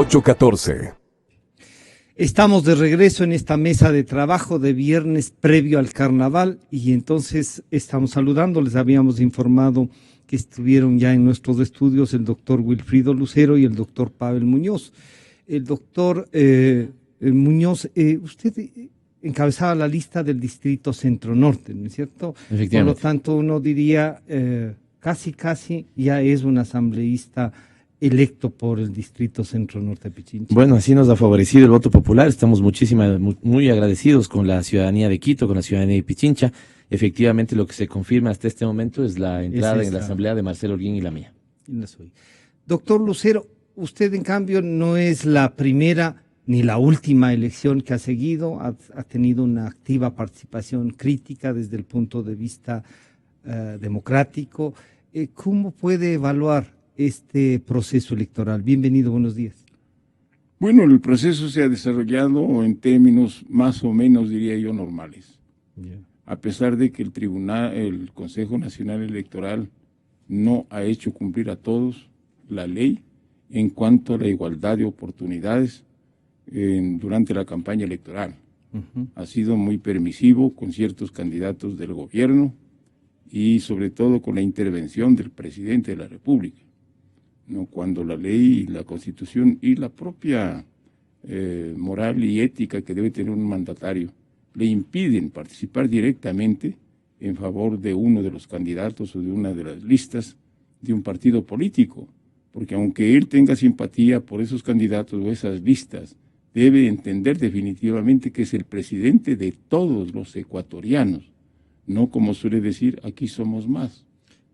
8:14. Estamos de regreso en esta mesa de trabajo de viernes previo al carnaval y entonces estamos saludando. Les habíamos informado que estuvieron ya en nuestros estudios el doctor Wilfrido Lucero y el doctor Pavel Muñoz. El doctor Muñoz, usted encabezaba la lista del distrito centro-norte, ¿no es cierto? Efectivamente. Por lo tanto, uno diría casi ya es un asambleísta electo por el distrito centro-norte de Pichincha. Bueno, así nos ha favorecido el voto popular. Estamos muy agradecidos con la ciudadanía de Quito, con la ciudadanía de Pichincha. Efectivamente, lo que se confirma hasta este momento es la entrada en la asamblea de Marcelo Holguín y la mía. Doctor Lucero, usted en cambio no es la primera ni la última elección que ha seguido, ha tenido una activa participación crítica desde el punto de vista democrático. ¿Cómo puede evaluar este proceso electoral? Bienvenido, buenos días. Bueno, el proceso se ha desarrollado en términos más o menos, diría yo, normales. A pesar de que el Consejo Nacional Electoral no ha hecho cumplir a todos la ley en cuanto a la igualdad de oportunidades durante la campaña electoral. Ha sido muy permisivo con ciertos candidatos del gobierno y sobre todo con la intervención del presidente de la República, ¿no? Cuando la ley, la Constitución y la propia moral y ética que debe tener un mandatario le impiden participar directamente en favor de uno de los candidatos o de una de las listas de un partido político, porque aunque él tenga simpatía por esos candidatos o esas listas, debe entender definitivamente que es el presidente de todos los ecuatorianos, no como suele decir, aquí somos más.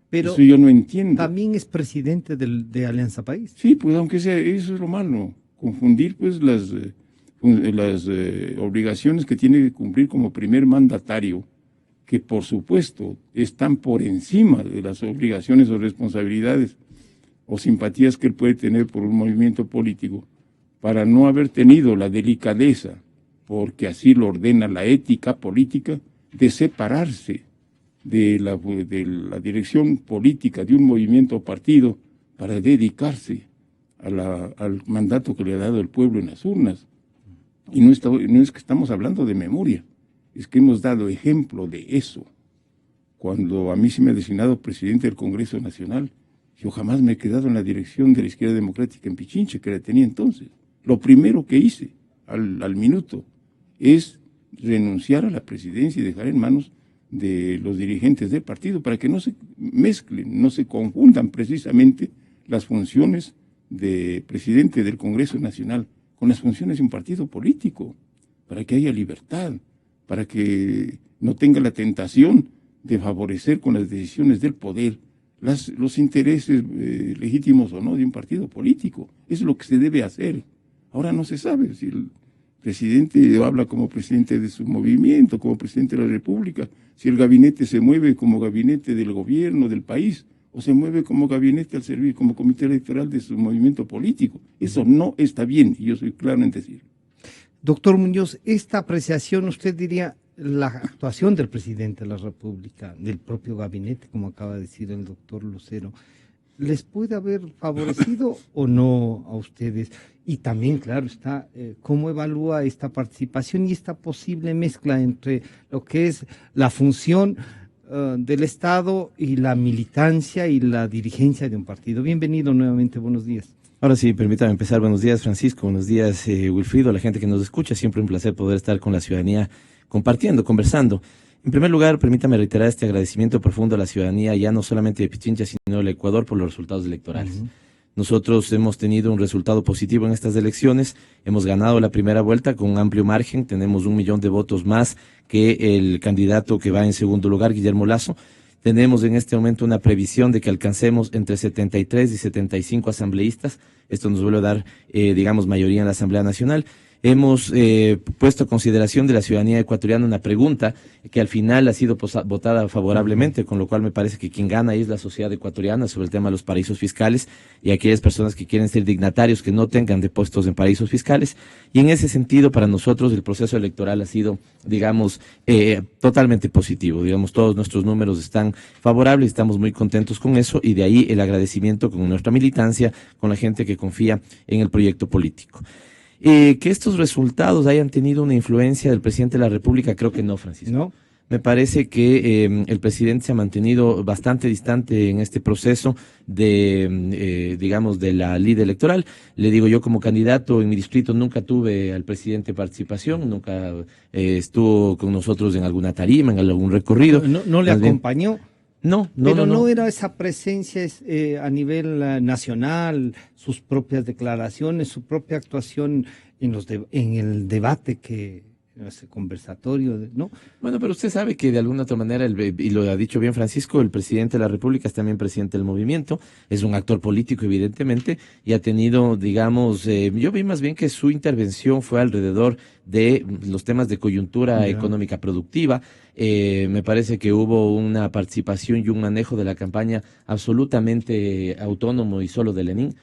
Pero eso yo no entiendo. También es presidente de Alianza País. Sí, pues aunque sea, eso es lo malo, confundir pues las obligaciones que tiene que cumplir como primer mandatario, que por supuesto están por encima de las obligaciones o responsabilidades o simpatías que él puede tener por un movimiento político, para no haber tenido la delicadeza, porque así lo ordena la ética política, de separarse de la dirección política de un movimiento o partido para dedicarse al mandato que le ha dado el pueblo en las urnas. Y no es que estamos hablando de memoria, es que hemos dado ejemplo de eso. Cuando a mí se me ha designado presidente del Congreso Nacional, yo jamás me he quedado en la dirección de la Izquierda Democrática en Pichincha, que la tenía entonces. Lo primero que hice al minuto es renunciar a la presidencia y dejar en manos de los dirigentes del partido para que no se mezclen, no se confundan precisamente las funciones de presidente del Congreso Nacional con las funciones de un partido político, para que haya libertad, para que no tenga la tentación de favorecer con las decisiones del poder los intereses legítimos o no de un partido político. Eso es lo que se debe hacer. Ahora no se sabe si el presidente habla como presidente de su movimiento, como presidente de la República, si el gabinete se mueve como gabinete del gobierno, del país, o se mueve como gabinete al servir, como comité electoral de su movimiento político. Eso no está bien, y yo soy claro en decirlo. Doctor Muñoz, esta apreciación, usted diría, la actuación del presidente de la República, del propio gabinete, como acaba de decir el doctor Lucero, ¿les puede haber favorecido o no a ustedes? Y también, claro, está cómo evalúa esta participación y esta posible mezcla entre lo que es la función del Estado y la militancia y la dirigencia de un partido. Bienvenido nuevamente, buenos días. Ahora sí, permítame empezar. Buenos días, Francisco. Buenos días, Wilfrido, la gente que nos escucha. Siempre un placer poder estar con la ciudadanía compartiendo, conversando. En primer lugar, permítame reiterar este agradecimiento profundo a la ciudadanía, ya no solamente de Pichincha, sino del Ecuador, por los resultados electorales. Nosotros hemos tenido un resultado positivo en estas elecciones, hemos ganado la primera vuelta con un amplio margen, tenemos 1 millón de votos más que el candidato que va en segundo lugar, Guillermo Lasso. Tenemos en este momento una previsión de que alcancemos entre 73 y 75 asambleístas. Esto nos vuelve a dar, mayoría en la Asamblea Nacional. hemos puesto a consideración de la ciudadanía ecuatoriana una pregunta que al final ha sido votada favorablemente, con lo cual me parece que quien gana ahí es la sociedad ecuatoriana sobre el tema de los paraísos fiscales y aquellas personas que quieren ser dignatarios que no tengan depósitos en paraísos fiscales. Y en ese sentido, para nosotros el proceso electoral ha sido, digamos, totalmente positivo. Digamos, todos nuestros números están favorables, estamos muy contentos con eso y de ahí el agradecimiento con nuestra militancia, con la gente que confía en el proyecto político. Que estos resultados hayan tenido una influencia del presidente de la República, creo que no, Francisco. ¿No? Me parece que el presidente se ha mantenido bastante distante en este proceso de, digamos, de la lid electoral. Le digo, yo como candidato en mi distrito nunca tuve al presidente participación, nunca estuvo con nosotros en alguna tarima, en algún recorrido. No le acompañó. No. Pero no era esa presencia a nivel nacional, sus propias declaraciones, su propia actuación en el debate ese conversatorio, ¿no? Bueno, pero usted sabe que de alguna otra manera, y lo ha dicho bien Francisco, el presidente de la República es también presidente del movimiento, es un actor político evidentemente, y ha tenido, digamos, yo vi más bien que su intervención fue alrededor de los temas de coyuntura económica productiva. Me parece que hubo una participación y un manejo de la campaña absolutamente autónomo y solo de Lenin.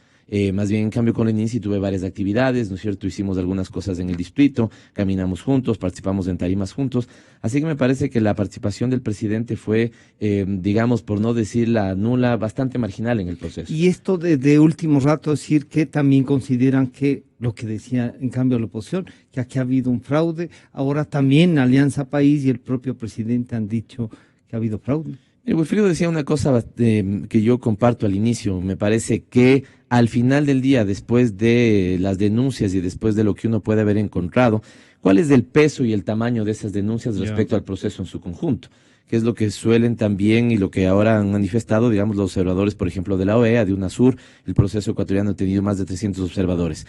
Más bien, en cambio, con Lenin sí tuve varias actividades, ¿no es cierto? Hicimos algunas cosas en el distrito, caminamos juntos, participamos en tarimas juntos. Así que me parece que la participación del presidente fue, digamos, por no decir la nula, bastante marginal en el proceso. Y esto de último rato, decir que también consideran que lo que decía en cambio la oposición, que aquí ha habido un fraude, ahora también Alianza País y el propio presidente han dicho que ha habido fraude. Wilfrido decía una cosa que yo comparto al inicio. Me parece que al final del día, después de las denuncias y después de lo que uno puede haber encontrado, ¿cuál es el peso y el tamaño de esas denuncias respecto al proceso en su conjunto? Que es lo que suelen también y lo que ahora han manifestado, digamos, los observadores, por ejemplo, de la OEA, de UNASUR. El proceso ecuatoriano ha tenido más de 300 observadores.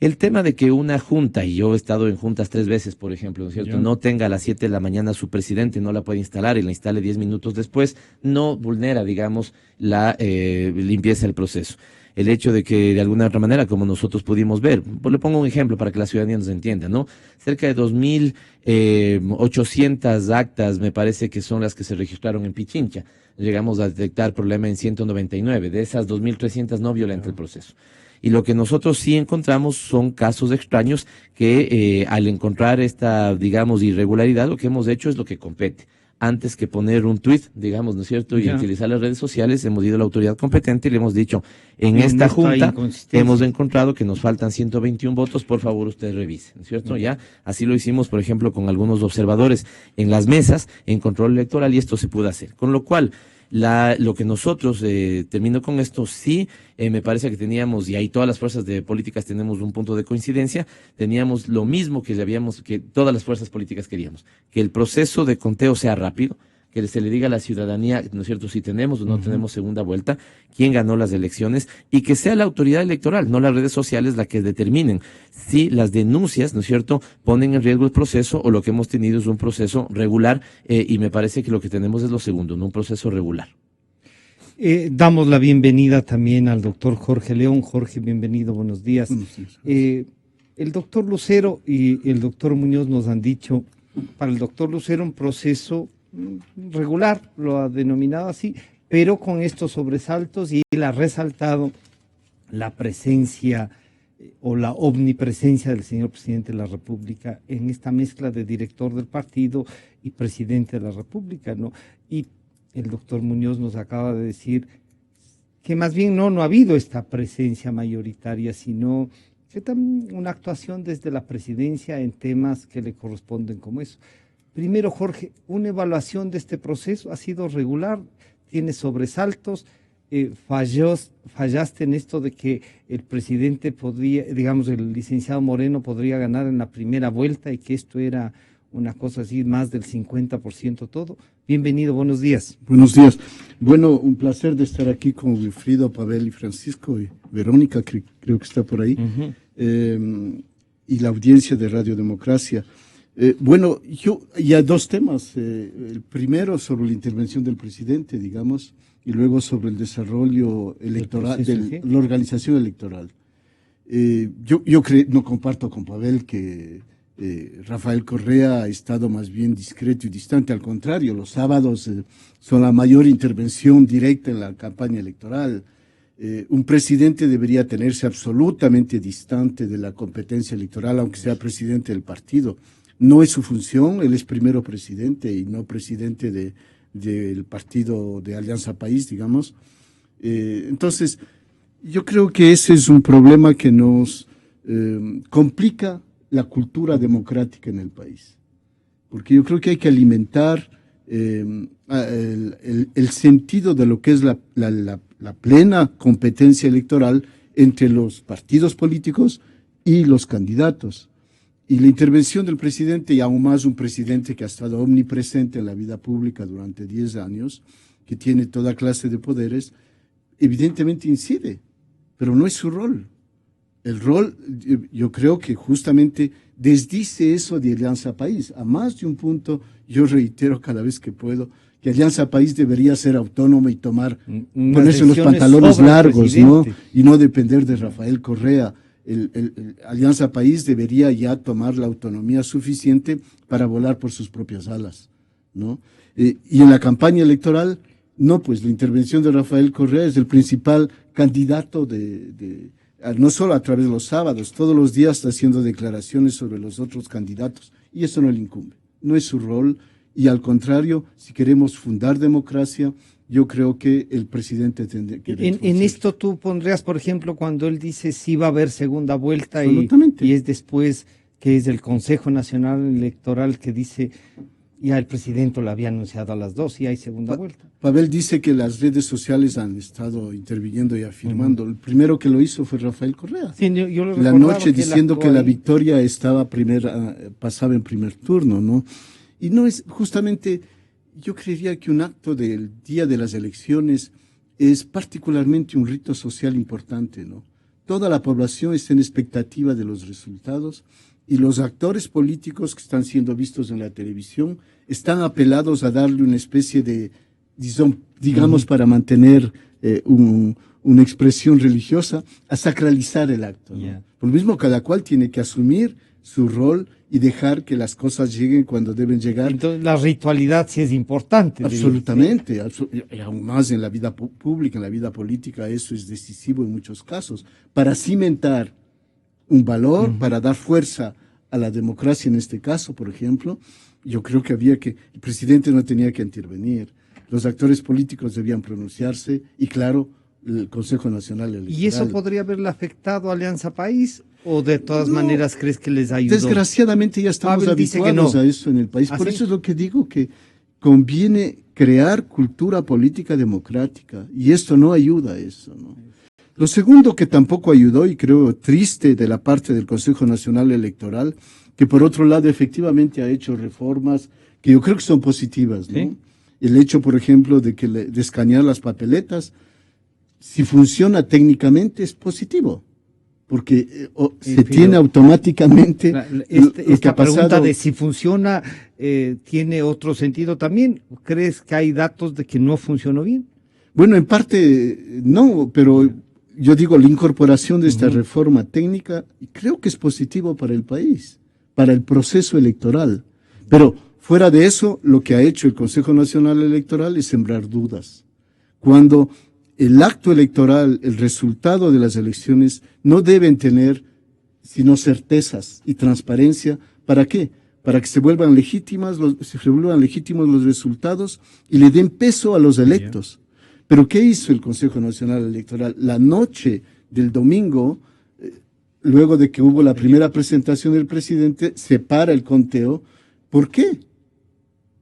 El tema de que una junta, y yo he estado en juntas 3 veces, por ejemplo, ¿no es cierto?, no tenga a las 7 de la mañana su presidente, no la puede instalar y la instale 10 minutos después, no vulnera, digamos, la limpieza del proceso. El hecho de que de alguna otra manera, como nosotros pudimos ver, pues le pongo un ejemplo para que la ciudadanía nos entienda, ¿no? Cerca de 2.800 actas me parece que son las que se registraron en Pichincha. Llegamos a detectar problema en 199, de esas 2.300 no violenta el proceso. Y lo que nosotros sí encontramos son casos extraños que al encontrar esta, digamos, irregularidad, lo que hemos hecho es lo que compete. Antes que poner un tuit, digamos, ¿no es cierto?, y utilizar las redes sociales, hemos ido a la autoridad competente y le hemos dicho, en esta junta hemos encontrado que nos faltan 121 votos, por favor usted revise, ¿no es cierto? Ya, así lo hicimos, por ejemplo, con algunos observadores en las mesas, en control electoral, y esto se pudo hacer. Con lo cual, lo que nosotros, termino con esto, sí, me parece que teníamos, y ahí todas las fuerzas de políticas tenemos un punto de coincidencia, teníamos lo mismo que todas las fuerzas políticas queríamos, que el proceso de conteo sea rápido, que se le diga a la ciudadanía, ¿no es cierto?, si tenemos o no tenemos segunda vuelta, quién ganó las elecciones, y que sea la autoridad electoral, no las redes sociales, la que determinen si las denuncias, ¿no es cierto?, ponen en riesgo el proceso o lo que hemos tenido es un proceso regular, y me parece que lo que tenemos es lo segundo, no un proceso regular. Damos la bienvenida también al doctor Jorge León. Jorge, bienvenido, buenos días. El doctor Lucero y el doctor Muñoz nos han dicho, para el doctor Lucero un proceso regular, lo ha denominado así, pero con estos sobresaltos, y él ha resaltado la presencia o la omnipresencia del señor presidente de la República en esta mezcla de director del partido y presidente de la República, ¿no? Y el doctor Muñoz nos acaba de decir que más bien no ha habido esta presencia mayoritaria, sino que también una actuación desde la presidencia en temas que le corresponden como eso. Primero, Jorge, una evaluación de este proceso ha sido regular, tiene sobresaltos, fallaste en esto de que el presidente podría, digamos, el licenciado Moreno podría ganar en la primera vuelta y que esto era una cosa así, más del 50% todo. Bienvenido, buenos días. Buenos días. Bueno, un placer de estar aquí con Wilfrido, Pavel y Francisco y Verónica, que creo que está por ahí, y la audiencia de Radio Democracia. Bueno, ya dos temas. El primero sobre la intervención del presidente, digamos, y luego sobre el desarrollo electoral, la organización electoral. No comparto con Pavel que Rafael Correa ha estado más bien discreto y distante. Al contrario, los sábados son la mayor intervención directa en la campaña electoral. Un presidente debería tenerse absolutamente distante de la competencia electoral, aunque sea presidente del partido. No es su función, él es primero presidente y no presidente del partido de Alianza País, digamos. Entonces, yo creo que ese es un problema que nos complica la cultura democrática en el país. Porque yo creo que hay que alimentar el sentido de lo que es la plena competencia electoral entre los partidos políticos y los candidatos. Y la intervención del presidente, y aún más un presidente que ha estado omnipresente en la vida pública durante 10 años, que tiene toda clase de poderes, evidentemente incide, pero no es su rol. El rol, yo creo que justamente desdice eso de Alianza País. A más de un punto, yo reitero cada vez que puedo, que Alianza País debería ser autónoma y ponerse los pantalones largos, ¿no? Y no depender de Rafael Correa. Alianza País debería ya tomar la autonomía suficiente para volar por sus propias alas, ¿no? Y en la campaña electoral, no, pues la intervención de Rafael Correa es el principal candidato no solo a través de los sábados, todos los días está haciendo declaraciones sobre los otros candidatos, y eso no le incumbe, no es su rol, y al contrario, si queremos fundar democracia, yo creo que el presidente tendría que... En esto tú pondrías, por ejemplo, cuando él dice sí va a haber segunda vuelta y es después que es el Consejo Nacional Electoral que dice, ya el presidente lo había anunciado a las 2 y hay segunda vuelta. Pavel dice que las redes sociales han estado interviniendo y afirmando. El primero que lo hizo fue Rafael Correa. Sí, yo lo la noche diciendo que la victoria pasaba en primer turno, ¿no? Y no es justamente... Yo creería que un acto del día de las elecciones es particularmente un rito social importante, ¿no? Toda la población está en expectativa de los resultados y los actores políticos que están siendo vistos en la televisión están apelados a darle una especie de, digamos, para mantener una expresión religiosa, a sacralizar el acto, ¿no? Por lo mismo, cada cual tiene que asumir su rol y dejar que las cosas lleguen cuando deben llegar. Entonces la ritualidad sí es importante. Absolutamente, y aún más en la vida pública, en la vida política, eso es decisivo en muchos casos, para cimentar un valor, para dar fuerza a la democracia en este caso, por ejemplo. Yo creo que el presidente no tenía que intervenir, los actores políticos debían pronunciarse y claro, el Consejo Nacional Electoral. ¿Y eso podría haberle afectado a Alianza País? ¿O de todas maneras crees que les ayudó? Desgraciadamente ya estamos habituados a eso en el país. Por eso es lo que digo, que conviene crear cultura política democrática. Y esto no ayuda a eso, ¿no? Lo segundo que tampoco ayudó, y creo triste de la parte del Consejo Nacional Electoral, que por otro lado efectivamente ha hecho reformas que yo creo que son positivas, ¿no? ¿Sí? El hecho, por ejemplo, de escanear las papeletas, si funciona técnicamente es positivo. Porque se tiene automáticamente esta pregunta de si funciona tiene otro sentido también. ¿Crees que hay datos de que no funcionó bien? Bueno, en parte no, pero yo digo la incorporación de esta reforma técnica creo que es positivo para el país, para el proceso electoral. Pero fuera de eso, lo que ha hecho el Consejo Nacional Electoral es sembrar dudas. Cuando el acto electoral, el resultado de las elecciones, no deben tener sino certezas y transparencia. ¿Para qué? Para que se vuelvan legítimos los resultados y le den peso a los electos. Pero ¿qué hizo el Consejo Nacional Electoral? La noche del domingo, luego de que hubo la primera presentación del presidente, se para el conteo. ¿Por qué?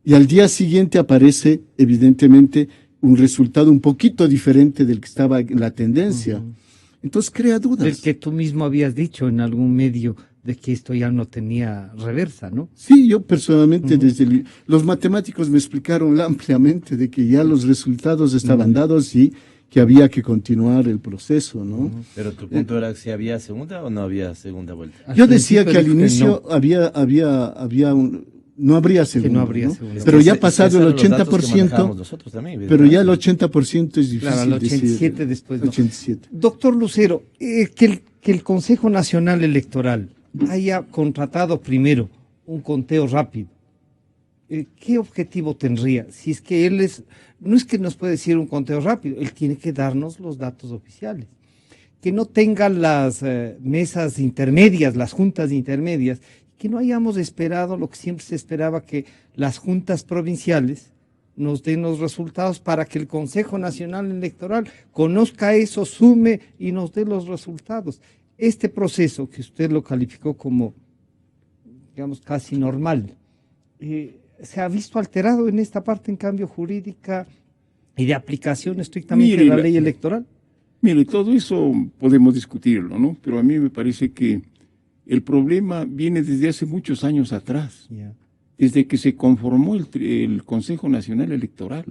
Y al día siguiente aparece, evidentemente, un resultado un poquito diferente del que estaba en la tendencia. Entonces crea dudas. El que tú mismo habías dicho en algún medio de que esto ya no tenía reversa, ¿no? Sí, yo personalmente los matemáticos me explicaron ampliamente de que ya los resultados estaban dados y que había que continuar el proceso, ¿no? Pero tu punto era si había segunda o no había segunda vuelta. Yo decía que al inicio no habría segunda, ¿no? Pero ya pasado el 80%, pero ya el 80% es difícil. Claro, el 87 decir. después. No. 87. Doctor Lucero, que que el Consejo Nacional Electoral haya contratado primero un conteo rápido, ¿qué objetivo tendría? Si es que no es que nos puede decir un conteo rápido, él tiene que darnos los datos oficiales. Que no tengan las mesas intermedias, las juntas intermedias, que no hayamos esperado lo que siempre se esperaba, que las juntas provinciales nos den los resultados para que el Consejo Nacional Electoral conozca eso, sume y nos dé los resultados. Este proceso que usted lo calificó como, digamos, casi normal, se ha visto alterado en esta parte, en cambio, jurídica y de aplicación estrictamente de la ley electoral. Mire, todo eso podemos discutirlo, ¿no? Pero a mí me parece que el problema viene desde hace muchos años atrás, desde que se conformó el Consejo Nacional Electoral.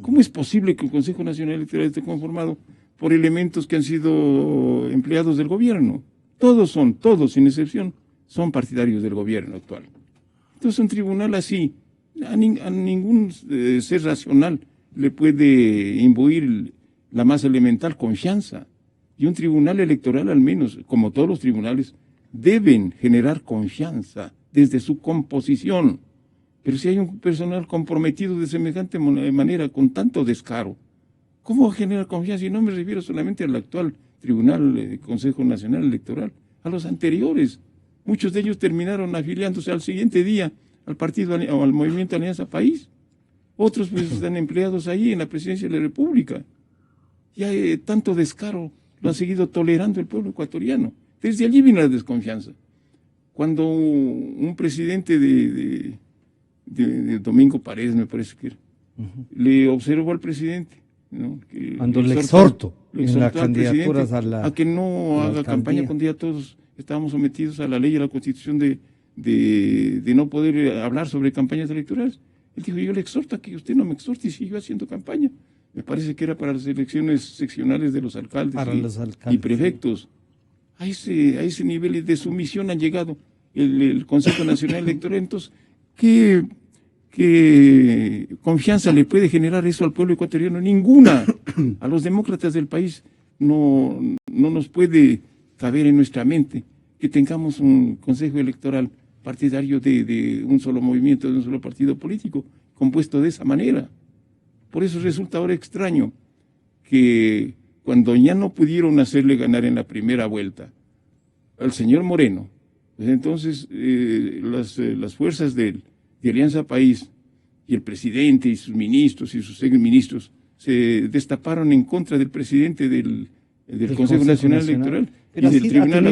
¿Cómo es posible que el Consejo Nacional Electoral esté conformado por elementos que han sido empleados del gobierno? Todos, sin excepción, son partidarios del gobierno actual. Entonces un tribunal así, a ningún ser racional le puede imbuir la más elemental confianza. Y un tribunal electoral, al menos, como todos los tribunales, deben generar confianza desde su composición. Pero si hay un personal comprometido de semejante manera, con tanto descaro, ¿cómo generar confianza? Y no me refiero solamente al actual Tribunal Consejo Nacional Electoral, a los anteriores. Muchos de ellos terminaron afiliándose al siguiente día al partido o al movimiento Alianza País. Otros pues están empleados ahí en la presidencia de la República. Ya tanto descaro lo ha seguido tolerando el pueblo ecuatoriano. Desde allí viene la desconfianza. Cuando un presidente de Domingo Paredes, me parece que era, le observó al presidente, ¿no? Cuando le exhortó en las candidaturas a que no haga campaña cuando ya todos estábamos sometidos a la ley y a la constitución de no poder hablar sobre campañas electorales. Él dijo, yo le exhorto a que usted no me exhorte y siguió haciendo campaña. Me parece que era para las elecciones seccionales de los alcaldes, y prefectos. A ese nivel de sumisión han llegado el Consejo Nacional Electoral. Entonces, ¿qué confianza le puede generar eso al pueblo ecuatoriano? Ninguna. A los demócratas del país no nos puede caber en nuestra mente que tengamos un Consejo Electoral partidario de un solo movimiento, de un solo partido político, compuesto de esa manera. Por eso resulta ahora extraño que cuando ya no pudieron hacerle ganar en la primera vuelta al señor Moreno, pues entonces las fuerzas de Alianza País y el presidente y sus ministros y sus exministros se destaparon en contra del presidente del Consejo Nacional Electoral y del tribunal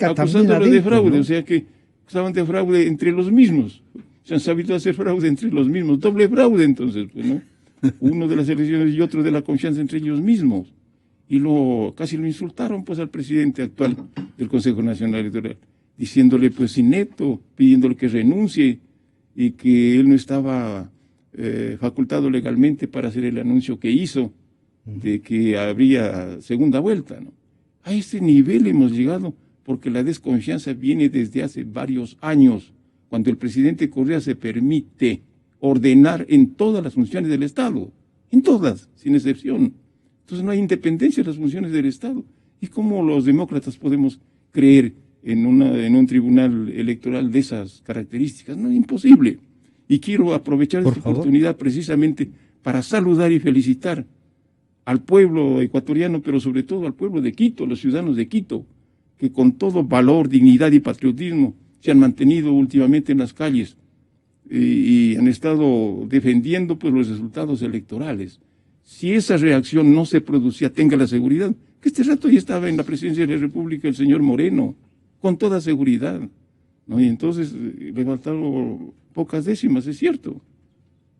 acusándolo de fraude, ¿no? O sea que acusaban de fraude entre los mismos. Se han sabido hacer fraude entre los mismos, doble fraude entonces, pues, ¿no? Uno de las elecciones y otro de la confianza entre ellos mismos. Y casi lo insultaron pues al presidente actual del Consejo Nacional Electoral, diciéndole pues inepto, pidiéndole que renuncie y que él no estaba facultado legalmente para hacer el anuncio que hizo de que habría segunda vuelta, ¿no? A ese nivel hemos llegado porque la desconfianza viene desde hace varios años, cuando el presidente Correa se permite ordenar en todas las funciones del Estado, en todas, sin excepción. Entonces no hay independencia en las funciones del Estado. ¿Y cómo los demócratas podemos creer en un tribunal electoral de esas características? No, es imposible. Y quiero aprovechar esta oportunidad precisamente para saludar y felicitar al pueblo ecuatoriano, pero sobre todo al pueblo de Quito, los ciudadanos de Quito, que con todo valor, dignidad y patriotismo se han mantenido últimamente en las calles y han estado defendiendo pues los resultados electorales. Si esa reacción no se producía, tenga la seguridad que este rato ya estaba en la presidencia de la República el señor Moreno, con toda seguridad, ¿no? Y entonces le faltaron pocas décimas, es cierto,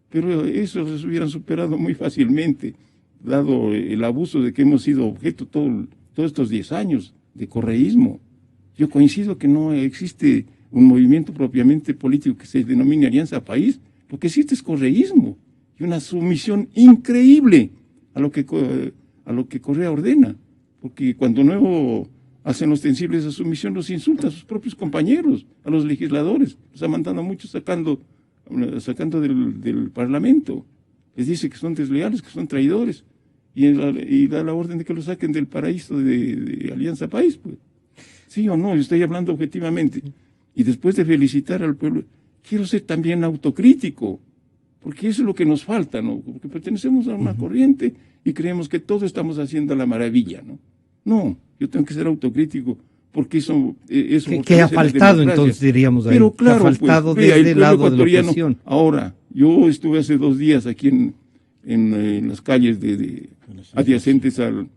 pero eso se hubieran superado muy fácilmente, dado el abuso de que hemos sido objeto todos estos 10 años de correísmo. Yo coincido que no existe un movimiento propiamente político que se denomine Alianza País. Lo que existe es correísmo y una sumisión increíble a lo que Correa ordena, porque cuando no hacen ostensible esa sumisión los insulta a sus propios compañeros, a los legisladores, los ha mandado a muchos sacando del Parlamento, les dice que son desleales, que son traidores, y da la orden de que los saquen del paraíso de Alianza País, pues. ¿Sí o no? Yo estoy hablando objetivamente. Y después de felicitar al pueblo, quiero ser también autocrítico, porque eso es lo que nos falta, ¿no? Porque pertenecemos a una corriente y creemos que todo estamos haciendo a la maravilla, ¿no? No, yo tengo que ser autocrítico, porque eso ¿Qué ha faltado entonces, diríamos ahí? Pero claro, ¿Qué ha faltado pues, desde el lado de la oposición? Ahora, yo estuve hace 2 días aquí en las calles adyacentes al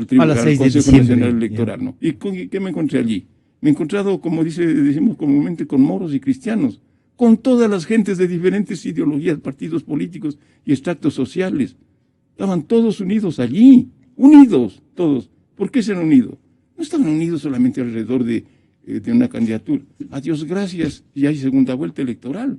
Tribunal, al Consejo Nacional Electoral, ¿no? ¿Y qué me encontré allí? Me he encontrado, como decimos comúnmente, con moros y cristianos, con todas las gentes de diferentes ideologías, partidos políticos y extractos sociales. Estaban todos unidos allí, unidos todos. ¿Por qué se han unido? No estaban unidos solamente alrededor de una candidatura. A Dios gracias, y hay segunda vuelta electoral,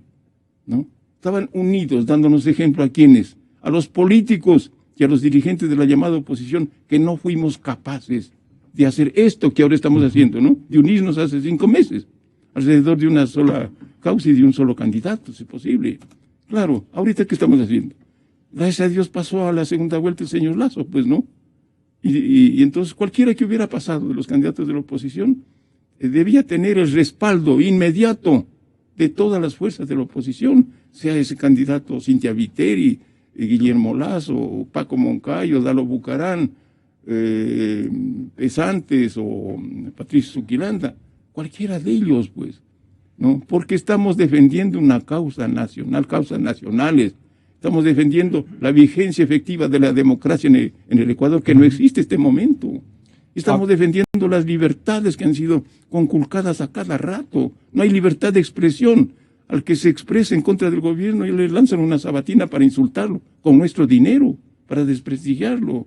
¿no? Estaban unidos, dándonos ejemplo a quienes, a los políticos y a los dirigentes de la llamada oposición, que no fuimos capaces de hacer esto que ahora estamos haciendo, ¿no? De unirnos hace 5 meses, alrededor de una sola causa y de un solo candidato, si es posible. Claro, ahorita ¿qué estamos haciendo? Gracias a Dios pasó a la segunda vuelta el señor Lasso, pues, ¿no? Y entonces cualquiera que hubiera pasado de los candidatos de la oposición debía tener el respaldo inmediato de todas las fuerzas de la oposición, sea ese candidato Cintia Viteri, Guillermo Lasso, Paco Moncayo, Dalo Bucarán, Pesantes o Patricio Zuquilanda, cualquiera de ellos, pues, ¿no? Porque estamos defendiendo una causa nacional, causas nacionales. Estamos defendiendo la vigencia efectiva de la democracia en el Ecuador, que no existe este momento. Estamos defendiendo las libertades que han sido conculcadas a cada rato. No hay libertad de expresión. Al que se expresa en contra del gobierno, y le lanzan una sabatina para insultarlo, con nuestro dinero, para desprestigiarlo.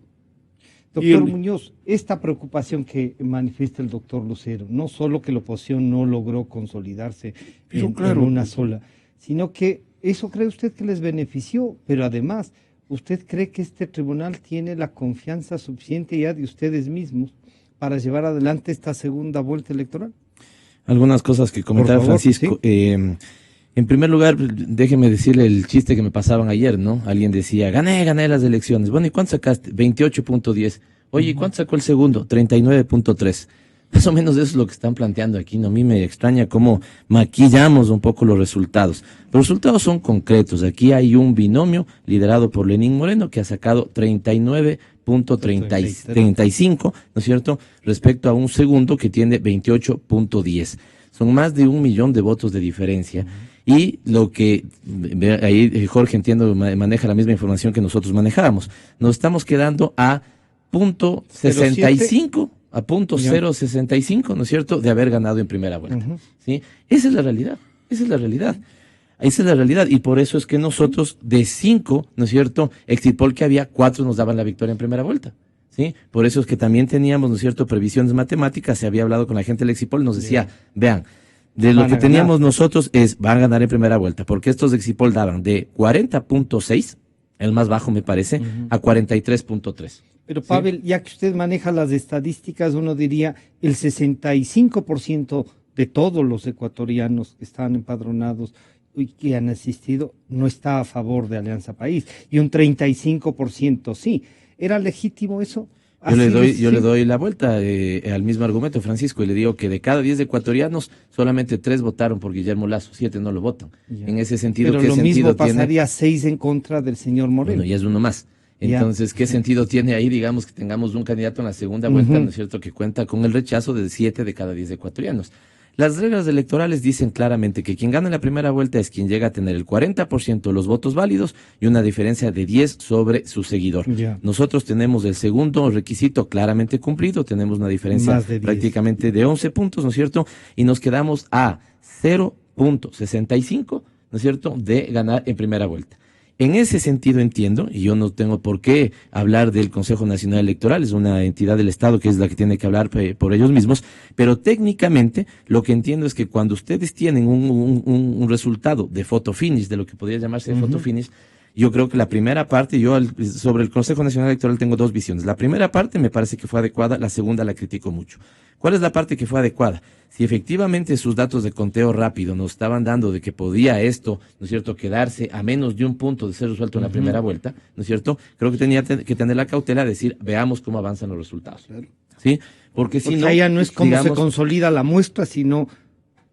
Doctor Muñoz, esta preocupación que manifiesta el doctor Lucero, no solo que la oposición no logró consolidarse en una sola, sino que eso cree usted que les benefició, pero además, ¿usted cree que este tribunal tiene la confianza suficiente ya de ustedes mismos para llevar adelante esta segunda vuelta electoral? Algunas cosas que comentaba Francisco. ¿Sí? En primer lugar, déjeme decirle el chiste que me pasaban ayer, ¿no? Alguien decía, gané las elecciones. Bueno, ¿y cuánto sacaste? 28.10. Oye, ¿y cuánto sacó el segundo? 39.3. Más o menos eso es lo que están planteando aquí, ¿no? A mí me extraña cómo maquillamos un poco los resultados. Los resultados son concretos. Aquí hay un binomio liderado por Lenín Moreno que ha sacado 39.35, ¿no es cierto?, respecto a un segundo que tiene 28.10. Son más de 1 millón de votos de diferencia. Y lo que, ahí Jorge entiendo maneja la misma información que nosotros manejábamos. Nos estamos quedando a .65, a .065, ¿no es cierto?, de haber ganado en primera vuelta. ¿Sí? Esa es la realidad, esa es la realidad. Esa es la realidad, y por eso es que nosotros, de 5, ¿no es cierto?, exit poll que había, 4 nos daban la victoria en primera vuelta. ¿Sí? Por eso es que también teníamos, ¿no es cierto?, previsiones matemáticas. Se había hablado con la gente del exit poll, nos decía, vean, de lo que teníamos nosotros van a ganar en primera vuelta, porque estos exit poll daban de 40.6, el más bajo me parece, a 43.3. Pero Pavel, ya que usted maneja las estadísticas, uno diría el 65% de todos los ecuatorianos que están empadronados y que han asistido no está a favor de Alianza País, y un 35% sí. ¿Era legítimo eso? Yo le doy la vuelta al mismo argumento, Francisco, y le digo que de cada 10 ecuatorianos, solamente 3 votaron por Guillermo Lasso, 7 no lo votan. Ya. En ese sentido, pero ¿qué lo sentido mismo pasaría 6 en contra del señor Moreno. Bueno, ya es uno más. Entonces, ¿qué sentido tiene ahí, digamos, que tengamos un candidato en la segunda vuelta, ¿no es cierto?, que cuenta con el rechazo de 7 de cada 10 ecuatorianos? Las reglas electorales dicen claramente que quien gana en la primera vuelta es quien llega a tener el 40% de los votos válidos y una diferencia de 10 sobre su seguidor. Nosotros tenemos el segundo requisito claramente cumplido, tenemos una diferencia prácticamente de 11 puntos, ¿no es cierto?, y nos quedamos a 0.65, ¿no es cierto?, de ganar en primera vuelta. En ese sentido entiendo, y yo no tengo por qué hablar del Consejo Nacional Electoral, es una entidad del Estado que es la que tiene que hablar por ellos mismos, pero técnicamente lo que entiendo es que cuando ustedes tienen un resultado de photo finish, de lo que podría llamarse de photo finish, yo creo que la primera parte, sobre el Consejo Nacional Electoral tengo 2 visiones. La primera parte me parece que fue adecuada, la segunda la critico mucho. ¿Cuál es la parte que fue adecuada? Si efectivamente sus datos de conteo rápido nos estaban dando de que podía esto, ¿no es cierto?, quedarse a menos de un punto de ser resuelto en la primera vuelta, ¿no es cierto?, creo que tenía que tener la cautela de decir, veamos cómo avanzan los resultados. ¿Sí? Porque si Porque no, allá no es como se digamos, consolida la muestra, sino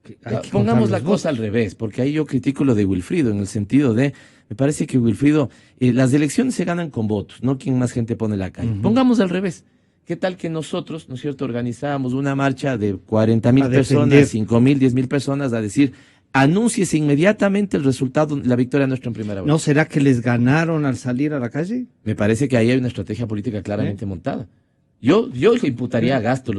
que hay que pongamos contar la los cosa al revés, porque ahí yo critico lo de Wilfrido, en el sentido de, me parece que Wilfrido, las elecciones se ganan con votos, no quien más gente pone en la calle. Pongamos al revés. ¿Qué tal que nosotros, ¿no es cierto?, organizábamos una marcha de 40,000 A personas, defender. 5,000, 10,000 personas, a decir, anúnciese inmediatamente el resultado, la victoria nuestra en primera vuelta? ¿No será que les ganaron al salir a la calle? Me parece que ahí hay una estrategia política claramente montada. Yo le imputaría a Gasto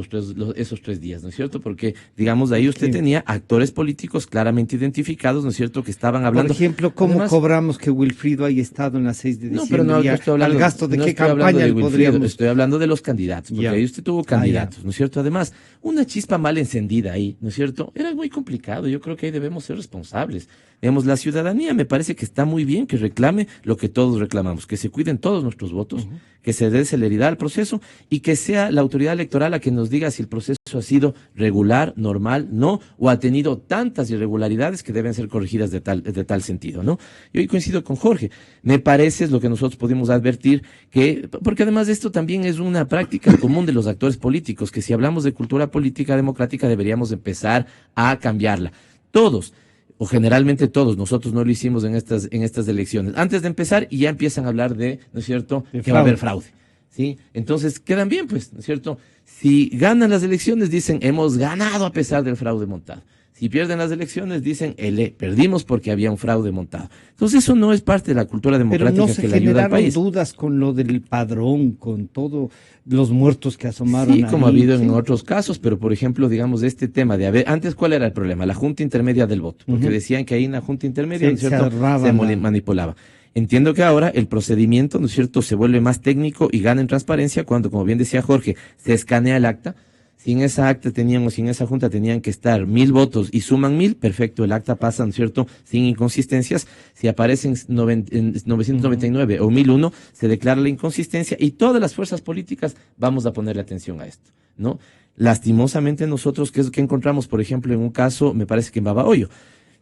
esos 3 días, ¿no es cierto? Porque, digamos, ahí usted tenía actores políticos claramente identificados, ¿no es cierto?, que estaban hablando. Por ejemplo, ¿cómo Además, cobramos que Wilfrido haya estado en la 6 de no, diciembre? pero no Y estoy hablando, al gasto de no qué estoy hablando campaña de le Wilfrido, podríamos... estoy hablando de los candidatos, porque Ya. ahí usted tuvo candidatos, ¿no es cierto? Además, una chispa mal encendida ahí, ¿no es cierto? Era muy complicado, yo creo que ahí debemos ser responsables. Digamos, la ciudadanía me parece que está muy bien que reclame lo que todos reclamamos, que se cuiden todos nuestros votos, que se dé celeridad al proceso y que sea la autoridad electoral la que nos diga si el proceso ha sido regular, normal, no, o ha tenido tantas irregularidades que deben ser corregidas de tal sentido, ¿no? Yo ahí coincido con Jorge. Me parece es lo que nosotros pudimos advertir, que, porque además esto también es una práctica común de los actores políticos, que si hablamos de cultura política democrática deberíamos empezar a cambiarla. Todos, o generalmente todos, nosotros no lo hicimos en estas elecciones. Antes de empezar, y ya empiezan a hablar de, ¿no es cierto?, que va a haber fraude. ¿Sí? Entonces quedan bien, pues, ¿no es cierto? Si ganan las elecciones, dicen, hemos ganado a pesar del fraude montado. Si pierden las elecciones, dicen, perdimos porque había un fraude montado. Entonces eso no es parte de la cultura Pero democrática no se que le ayuda al generaron país. dudas con lo del padrón, con todos los muertos que asomaron. Sí, como ha ahí, habido ¿sí? en otros casos, pero por ejemplo, digamos, este tema de haber, antes, ¿cuál era el problema? La junta intermedia del voto, porque decían que ahí en la junta intermedia, ¿no es cierto?, se manipulaba. Entiendo que ahora el procedimiento, ¿no es cierto?, se vuelve más técnico y gana en transparencia cuando, como bien decía Jorge, se escanea el acta. Si en esa acta sin esa junta tenían que estar 1,000 votos y suman 1,000, perfecto, el acta pasa, ¿no es cierto?, sin inconsistencias. Si aparecen 999 o 1,001, se declara la inconsistencia y todas las fuerzas políticas vamos a ponerle atención a esto, ¿no? Lastimosamente nosotros, ¿qué es lo que encontramos? Por ejemplo, en un caso, me parece que en Babahoyo,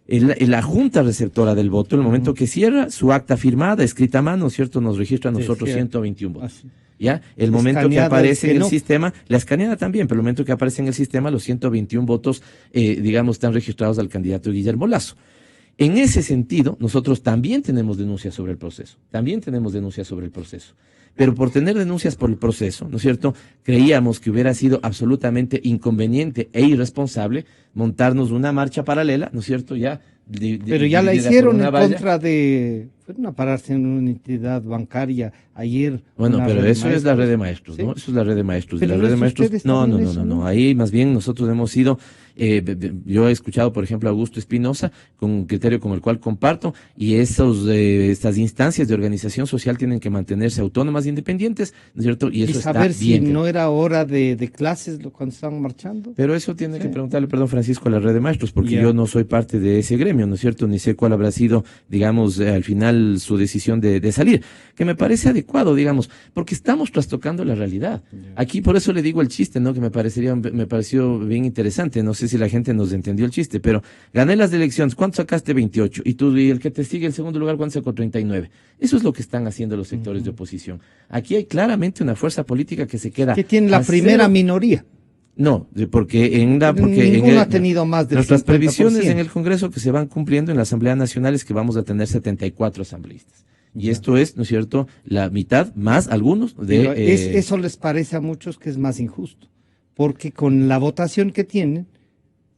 la junta receptora del voto, en el momento que cierra su acta firmada, escrita a mano, ¿cierto?, nos registra a nosotros 121 votos. ¿Ya? El momento que aparece en el sistema, la escaneada también, pero el momento que aparece en el sistema, los 121 votos, digamos, están registrados al candidato Guillermo Lasso. En ese sentido, nosotros también tenemos denuncias sobre el proceso, Pero por tener denuncias por el proceso, ¿no es cierto?, creíamos que hubiera sido absolutamente inconveniente e irresponsable montarnos una marcha paralela, ¿no es cierto?, pero ya la hicieron en contra de... Fueron a pararse en una entidad bancaria ayer. Bueno, pero eso es la red de maestros, ¿no? Eso es la red de maestros. Pero la red de maestros. No. Ahí más bien nosotros hemos ido, yo he escuchado, por ejemplo, a Augusto Espinosa, con un criterio con el cual comparto, y estas instancias de organización social tienen que mantenerse autónomas e independientes, ¿no es cierto? Y eso está bien. Y saber si no era hora de clases cuando estaban marchando. Pero eso tiene que preguntarle, perdón, Francisco, a la red de maestros, porque yo no soy parte de ese gremio, ¿no es cierto? Ni sé cuál habrá sido, digamos, al final su decisión de salir, que me parece adecuado, digamos, porque estamos trastocando la realidad. Aquí por eso le digo el chiste, ¿no?, que me pareció bien interesante. No sé si la gente nos entendió el chiste, pero gané las elecciones, ¿cuánto sacaste? 28. Y tú, y el que te sigue en segundo lugar, ¿cuánto sacó? 39. Eso es lo que están haciendo los sectores de oposición. Aquí hay claramente una fuerza política que se queda... Que tiene la primera minoría. No, porque ninguno ha tenido más de nuestras previsiones en el Congreso que se van cumpliendo en la Asamblea Nacional es que vamos a tener 74 asambleístas. Y esto es, ¿no es cierto?, la mitad más algunos de... eso les parece a muchos que es más injusto, porque con la votación que tienen,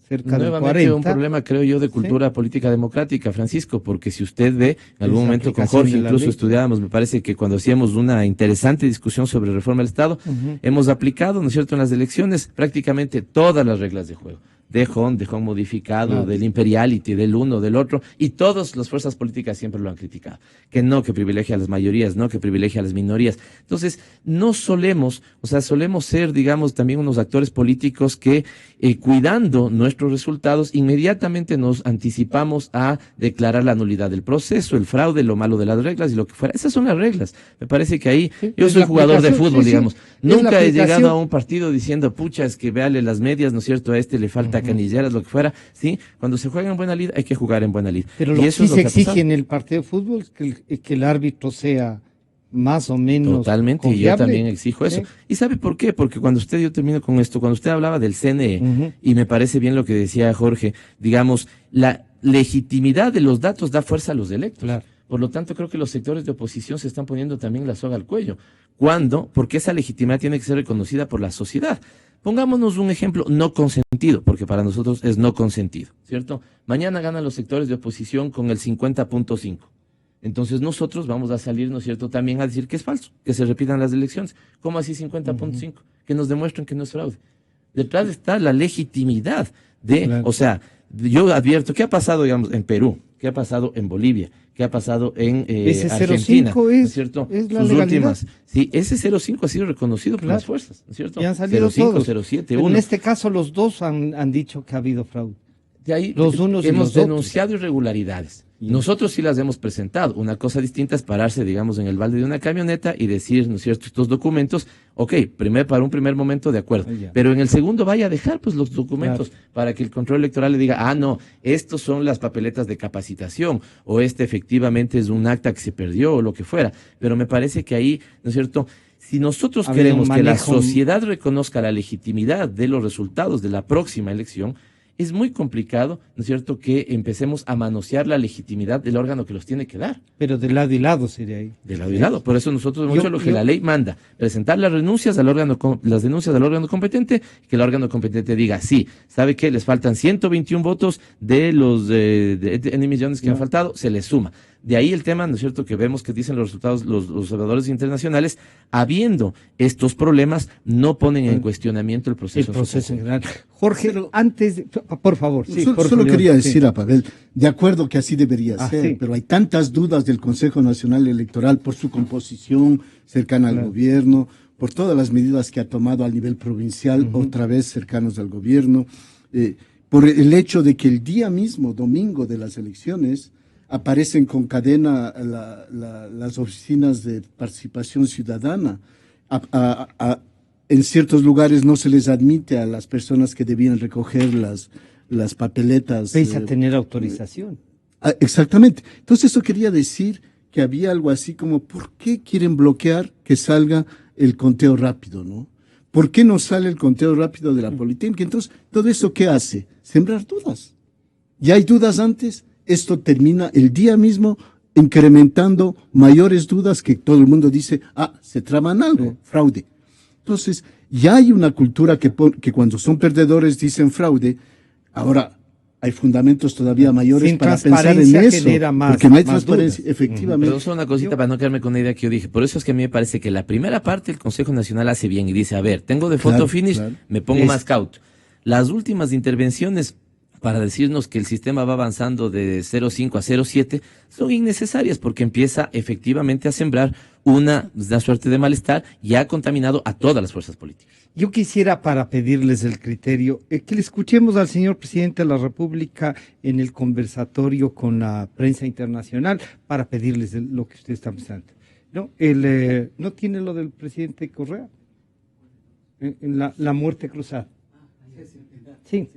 cerca del 40... un problema, creo yo, de cultura política democrática, Francisco, porque si usted ve, en algún momento con Jorge incluso estudiábamos, me parece que cuando hacíamos una interesante discusión sobre reforma del Estado, hemos aplicado, ¿no es cierto?, en las elecciones prácticamente todas las reglas de juego. De Hon modificado, del imperiality, del uno, del otro, y todas las fuerzas políticas siempre lo han criticado. Que privilegia a las mayorías, que privilegia a las minorías. Entonces, solemos ser, digamos, también unos actores políticos que, cuidando nuestros resultados, inmediatamente nos anticipamos a declarar la nulidad del proceso, el fraude, lo malo de las reglas y lo que fuera. Esas son las reglas. Me parece que ahí, yo soy jugador de fútbol, digamos. Nunca he llegado a un partido diciendo, pucha, es que véale las medias, ¿no es cierto?, a este le falta canilleras, lo que fuera, ¿sí? Cuando se juega en buena lid, hay que jugar en buena lid. Pero lo que sí se exige en el partido de fútbol es que el árbitro sea más o menos Totalmente, y yo confiable. también exijo eso. Sí. ¿Y sabe por qué? Porque yo termino con esto, cuando usted hablaba del CNE, Ujú. y me parece bien lo que decía Jorge, digamos, la legitimidad de los datos da fuerza a los electos. Claro. Por lo tanto, creo que los sectores de oposición se están poniendo también la soga al cuello. ¿Cuándo? Porque esa legitimidad tiene que ser reconocida por la sociedad. Pongámonos un ejemplo no consentido, porque para nosotros es no consentido, ¿cierto? Mañana ganan los sectores de oposición con el 50.5. Entonces nosotros vamos a salir, ¿no es cierto?, también a decir que es falso, que se repitan las elecciones. ¿Cómo así 50.5? Que nos demuestren que no es fraude. Detrás está la legitimidad de, Claro. o sea, yo advierto, ¿qué ha pasado, digamos, en Perú? ¿Qué ha pasado en Bolivia? ¿Qué ha pasado en Ese Argentina? 0,5 ¿no es- es cierto? es la Sus legalidad. últimas. Sí, ese 0,5 ha sido reconocido por Claro. las fuerzas, ¿no es cierto? Y han salido 0,5, todos. 0,7, Pero 1. en este caso los dos han dicho que ha habido fraude. De ahí Los unos y hemos los otros. denunciado irregularidades. Nosotros sí las hemos presentado. Una cosa distinta es pararse, digamos, en el balde de una camioneta y decir, ¿no es cierto?, estos documentos, ok, para un primer momento de acuerdo, Ah, ya. pero en el segundo vaya a dejar pues los documentos para que el control electoral le diga, ah, no, estos son las papeletas de capacitación, o este efectivamente es un acta que se perdió, o lo que fuera. Pero me parece que ahí, ¿no es cierto?, si nosotros Ha habido queremos un que la manejo- sociedad reconozca la legitimidad de los resultados de la próxima elección, es muy complicado, ¿no es cierto?, que empecemos a manosear la legitimidad del órgano que los tiene que dar, Pero de lado y lado sería ahí. de lado y lado. Por eso nosotros hemos Yo- hecho lo que yo- la ley manda, presentar las renuncias al órgano, las denuncias al órgano competente, y que el órgano competente diga, sí, ¿sabe qué? Les faltan 121 votos de los de N millones que han faltado, se les suma. De ahí el tema, ¿no es cierto?, que vemos que dicen los resultados los observadores internacionales, habiendo estos problemas, no ponen en cuestionamiento el El proceso. en su proceso en conjunto. general. Jorge, Pero- antes, por favor. Sí, solo Jorge solo León, quería sí. decir a Pavel, de acuerdo que así debería Ah, ser, sí. pero hay tantas dudas del Consejo Nacional Electoral por su composición cercana al gobierno, por todas las medidas que ha tomado a nivel provincial, otra vez cercanos al gobierno, por el hecho de que el día mismo, domingo de las elecciones, aparecen con cadena las oficinas de participación ciudadana. En ciertos lugares no se les admite a las personas que debían recoger las papeletas. Pese a tener autorización. Exactamente. Entonces eso quería decir que había algo así como, ¿por qué quieren bloquear que salga el conteo rápido, no? ¿Por qué no sale el conteo rápido de la Politécnica? Entonces, ¿todo eso qué hace? Sembrar dudas. Ya hay dudas antes, esto termina el día mismo incrementando mayores dudas que todo el mundo dice, se traman algo, fraude. Entonces, ya hay una cultura que cuando son perdedores dicen fraude. Ahora, hay fundamentos todavía mayores Sin para pensar en transparencia eso. genera más- porque no hay más transparencia, dudas. efectivamente. Pero solo una cosita para no quedarme con la idea que yo dije. Por eso es que a mí me parece que la primera parte el Consejo Nacional hace bien y dice, a ver, tengo de Claro, photo finish, claro. me pongo Es- más cauto. Las últimas intervenciones para decirnos que el sistema va avanzando de 0,5 a 0,7 son innecesarias porque empieza efectivamente a sembrar una suerte de malestar y ha contaminado a todas las fuerzas políticas. Yo quisiera, para pedirles el criterio, que le escuchemos al señor presidente de la República en el conversatorio con la prensa internacional para pedirles lo que usted está pensando. ¿No? ¿No tiene lo del presidente Correa? En la muerte cruzada. Sí.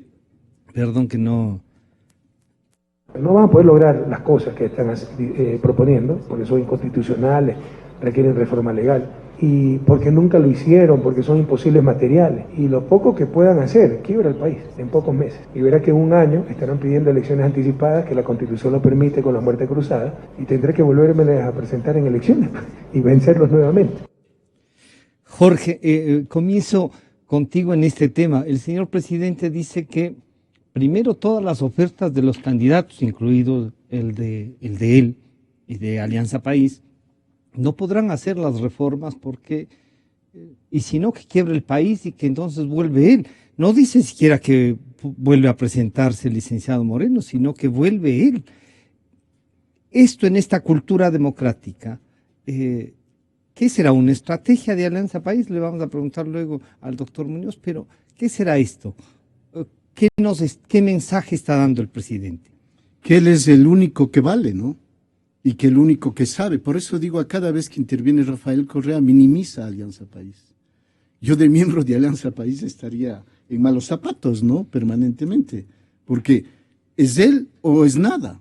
Perdón que no. No van a poder lograr las cosas que están proponiendo, porque son inconstitucionales, requieren reforma legal, y porque nunca lo hicieron, porque son imposibles materiales. Y lo poco que puedan hacer, quiebra el país en pocos meses. Y verá que en un año estarán pidiendo elecciones anticipadas, que la Constitución lo permite con la muerte cruzada, y tendré que volverme a presentar en elecciones y vencerlos nuevamente. Jorge, comienzo contigo en este tema. El señor presidente dice que primero todas las ofertas de los candidatos, incluido el de él y de Alianza País, no podrán hacer las reformas porque, y si no, que quiebre el país y que entonces vuelve él. No dice siquiera que vuelve a presentarse el licenciado Moreno, sino que vuelve él. Esto en esta cultura democrática, ¿qué será? ¿Una estrategia de Alianza País? Le vamos a preguntar luego al doctor Muñoz, pero ¿qué será esto? ¿Qué mensaje está dando el presidente? Que él es el único que vale, ¿no? Y que el único que sabe. Por eso digo, a cada vez que interviene Rafael Correa, minimiza a Alianza País. Yo de miembro de Alianza País estaría en malos zapatos, ¿no? Permanentemente. Porque es él o es nada.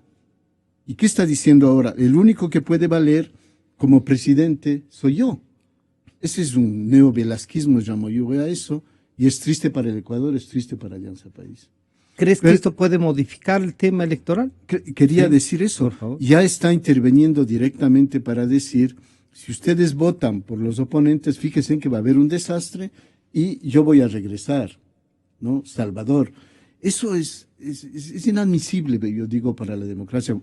¿Y qué está diciendo ahora? El único que puede valer como presidente soy yo. Ese es un neovelasquismo, llamo yo a eso, y es triste para el Ecuador, es triste para Alianza País. ¿Crees que esto puede modificar el tema electoral? Quería decir eso. Por favor. Ya está interviniendo directamente para decir, si ustedes votan por los oponentes, fíjense que va a haber un desastre y yo voy a regresar, ¿no? Salvador. Eso es inadmisible, yo digo, para la democracia.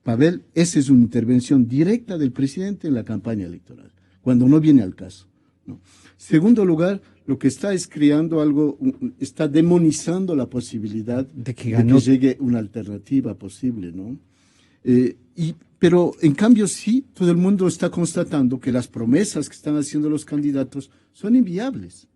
Pavel, esa es una intervención directa del presidente en la campaña electoral, cuando no viene al caso, ¿no? Segundo lugar, lo que está es creando algo, está demonizando la posibilidad de que llegue una alternativa posible, ¿no? Pero en cambio sí, todo el mundo está constatando que las promesas que están haciendo los candidatos son inviables.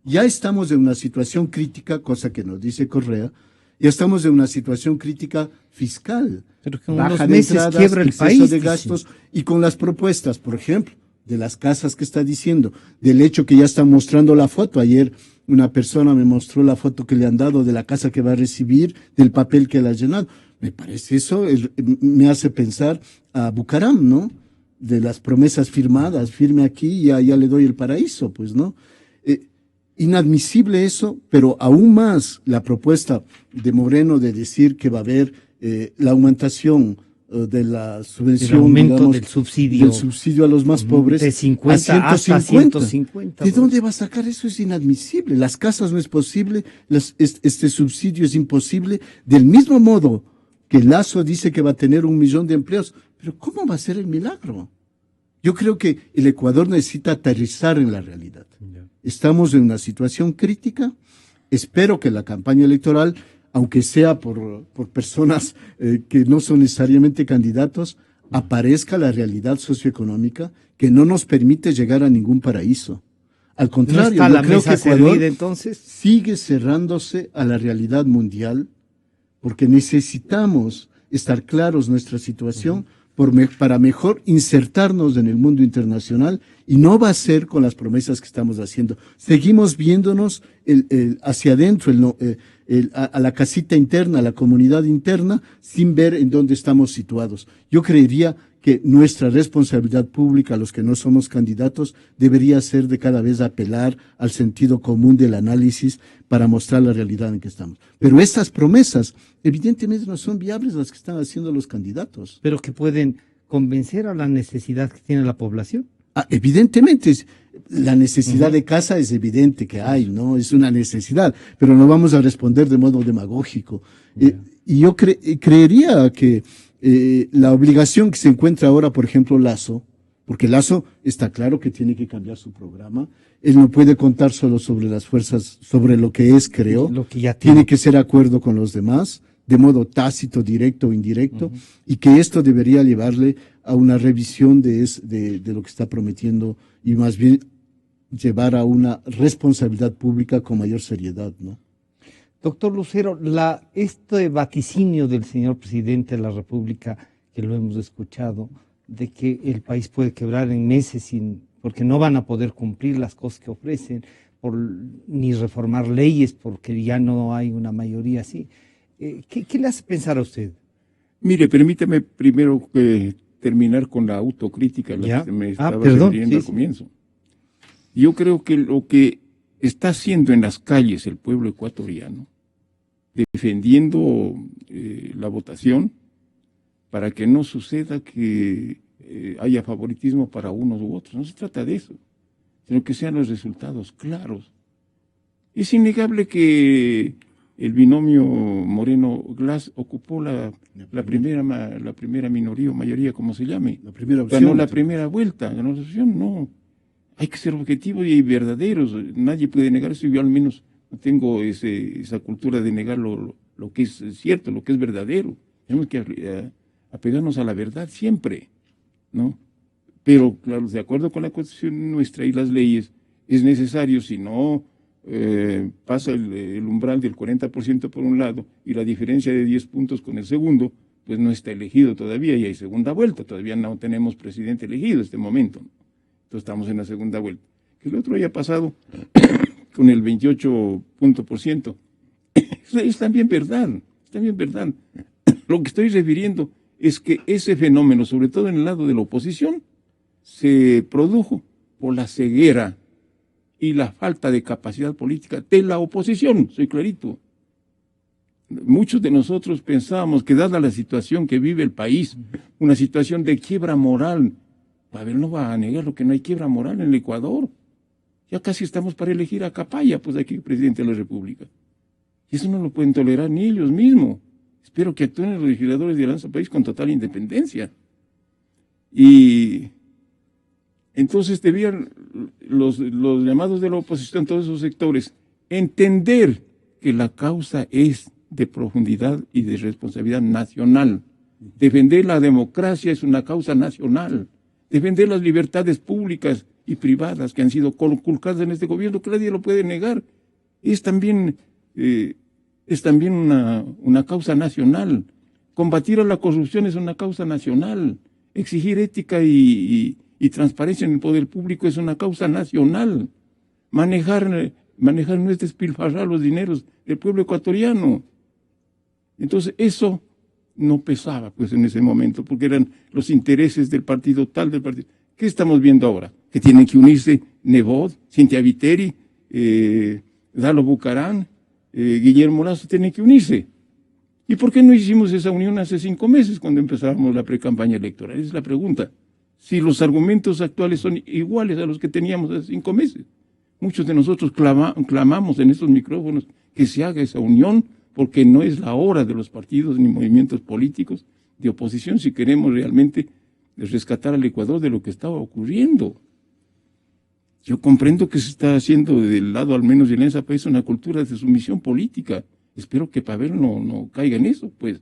Ya estamos en una situación crítica, cosa que nos dice Correa, ya estamos en una situación crítica fiscal. Pero que en baja unos de meses entradas, quiebra el exceso país, de gastos, y con las propuestas, por ejemplo, de las casas que está diciendo, del hecho que ya están mostrando la foto. Ayer una persona me mostró la foto que le han dado de la casa que va a recibir, del papel que le ha llenado. Me parece eso, me hace pensar a Bucaram, ¿no? De las promesas firmadas, firme aquí y ya le doy el paraíso, pues, ¿no? Inadmisible eso, pero aún más la propuesta de Moreno de decir que va a haber la aumentación de la subvención, el aumento, digamos, del subsidio a los más pobres, de 50 a hasta 150. ¿De dónde va a sacar eso? Es inadmisible. Las casas no es posible, este subsidio es imposible, del mismo modo que Lasso dice que va a tener 1 millón de empleos. Pero ¿cómo va a ser el milagro? Yo creo que el Ecuador necesita aterrizar en la realidad. Estamos en una situación crítica. Espero que la campaña electoral, aunque sea por personas que no son necesariamente candidatos, aparezca la realidad socioeconómica que no nos permite llegar a ningún paraíso. Al contrario, ¿No está la creo mesa que Ecuador servida, entonces? sigue cerrándose a la realidad mundial, porque necesitamos estar claros nuestra situación para mejor insertarnos en el mundo internacional, y no va a ser con las promesas que estamos haciendo. Seguimos viéndonos hacia adentro, a la casita interna, a la comunidad interna, sin ver en dónde estamos situados. Yo creería que nuestra responsabilidad pública, los que no somos candidatos, debería ser de cada vez apelar al sentido común del análisis para mostrar la realidad en que estamos. Pero estas promesas, evidentemente, no son viables las que están haciendo los candidatos. Pero que pueden convencer a la necesidad que tiene la población. Evidentemente, la necesidad de casa es evidente que hay, ¿no? Es una necesidad, pero no vamos a responder de modo demagógico. Y yo creería que la obligación que se encuentra ahora, por ejemplo, Lasso, porque Lasso está claro que tiene que cambiar su programa, él no puede contar solo sobre las fuerzas, sobre lo que es, creo, lo que ya tiene que ser acuerdo con los demás, de modo tácito, directo o indirecto, y que esto debería llevarle a una revisión de lo que está prometiendo, y más bien llevar a una responsabilidad pública con mayor seriedad, ¿no? Doctor Lucero, este vaticinio del señor presidente de la República, que lo hemos escuchado, de que el país puede quebrar en meses porque no van a poder cumplir las cosas que ofrecen, ni reformar leyes porque ya no hay una mayoría así. ¿Qué le hace pensar a usted? Mire, permítame primero terminar con la autocrítica a la que me estaba refiriendo al comienzo. Yo creo que lo que está haciendo en las calles el pueblo ecuatoriano, defendiendo la votación para que no suceda que haya favoritismo para unos u otros. No se trata de eso, sino que sean los resultados claros. Es innegable que el binomio Moreno-Glass ocupó la primera minoría o mayoría, como se llame. La primera opción. Ganó la primera vuelta, ganó la opción, no. Hay que ser objetivos y verdaderos. Nadie puede negar eso. Yo al menos no tengo esa cultura de negar lo que es cierto, lo que es verdadero. Tenemos que apegarnos a la verdad siempre, ¿no? Pero, claro, de acuerdo con la Constitución nuestra y las leyes, es necesario, si no pasa el umbral del 40% por un lado y la diferencia de 10 puntos con el segundo, pues no está elegido todavía y hay segunda vuelta. Todavía no tenemos presidente elegido en este momento. Entonces estamos en la segunda vuelta. Que el otro haya pasado con el 28%. Es también verdad, es también verdad. Lo que estoy refiriendo es que ese fenómeno, sobre todo en el lado de la oposición, se produjo por la ceguera y la falta de capacidad política de la oposición, soy clarito. Muchos de nosotros pensábamos que dada la situación que vive el país, una situación de quiebra moral, Pavel no va a negar lo que no hay quiebra moral en el Ecuador. Ya casi estamos para elegir a Capaya, pues aquí presidente de la República. Y eso no lo pueden tolerar ni ellos mismos. Espero que actúen los legisladores de Alianza País con total independencia. Y entonces debían los llamados de la oposición, todos esos sectores, entender que la causa es de profundidad y de responsabilidad nacional. Defender la democracia es una causa nacional. Defender las libertades públicas y privadas que han sido conculcadas en este gobierno, que nadie lo puede negar, es también una causa nacional. Combatir a la corrupción es una causa nacional. Exigir ética y transparencia en el poder público es una causa nacional. Manejar no es despilfarrar los dineros del pueblo ecuatoriano. Entonces eso no pesaba pues en ese momento, porque eran los intereses del partido tal, del partido. ¿Qué estamos viendo ahora? Que tienen que unirse Nebot, Cintia Viteri, Dalo Bucarán, Guillermo Lasso, tienen que unirse. ¿Y por qué no hicimos esa unión hace 5 meses cuando empezábamos la precampaña electoral? Esa es la pregunta. Si los argumentos actuales son iguales a los que teníamos hace 5 meses. Muchos de nosotros clamamos en estos micrófonos que se haga esa unión, porque no es la hora de los partidos ni movimientos políticos de oposición si queremos realmente rescatar al Ecuador de lo que estaba ocurriendo. Yo comprendo que se está haciendo del lado al menos de Alianza País una cultura de sumisión política. Espero que Pavel no caiga en eso, pues.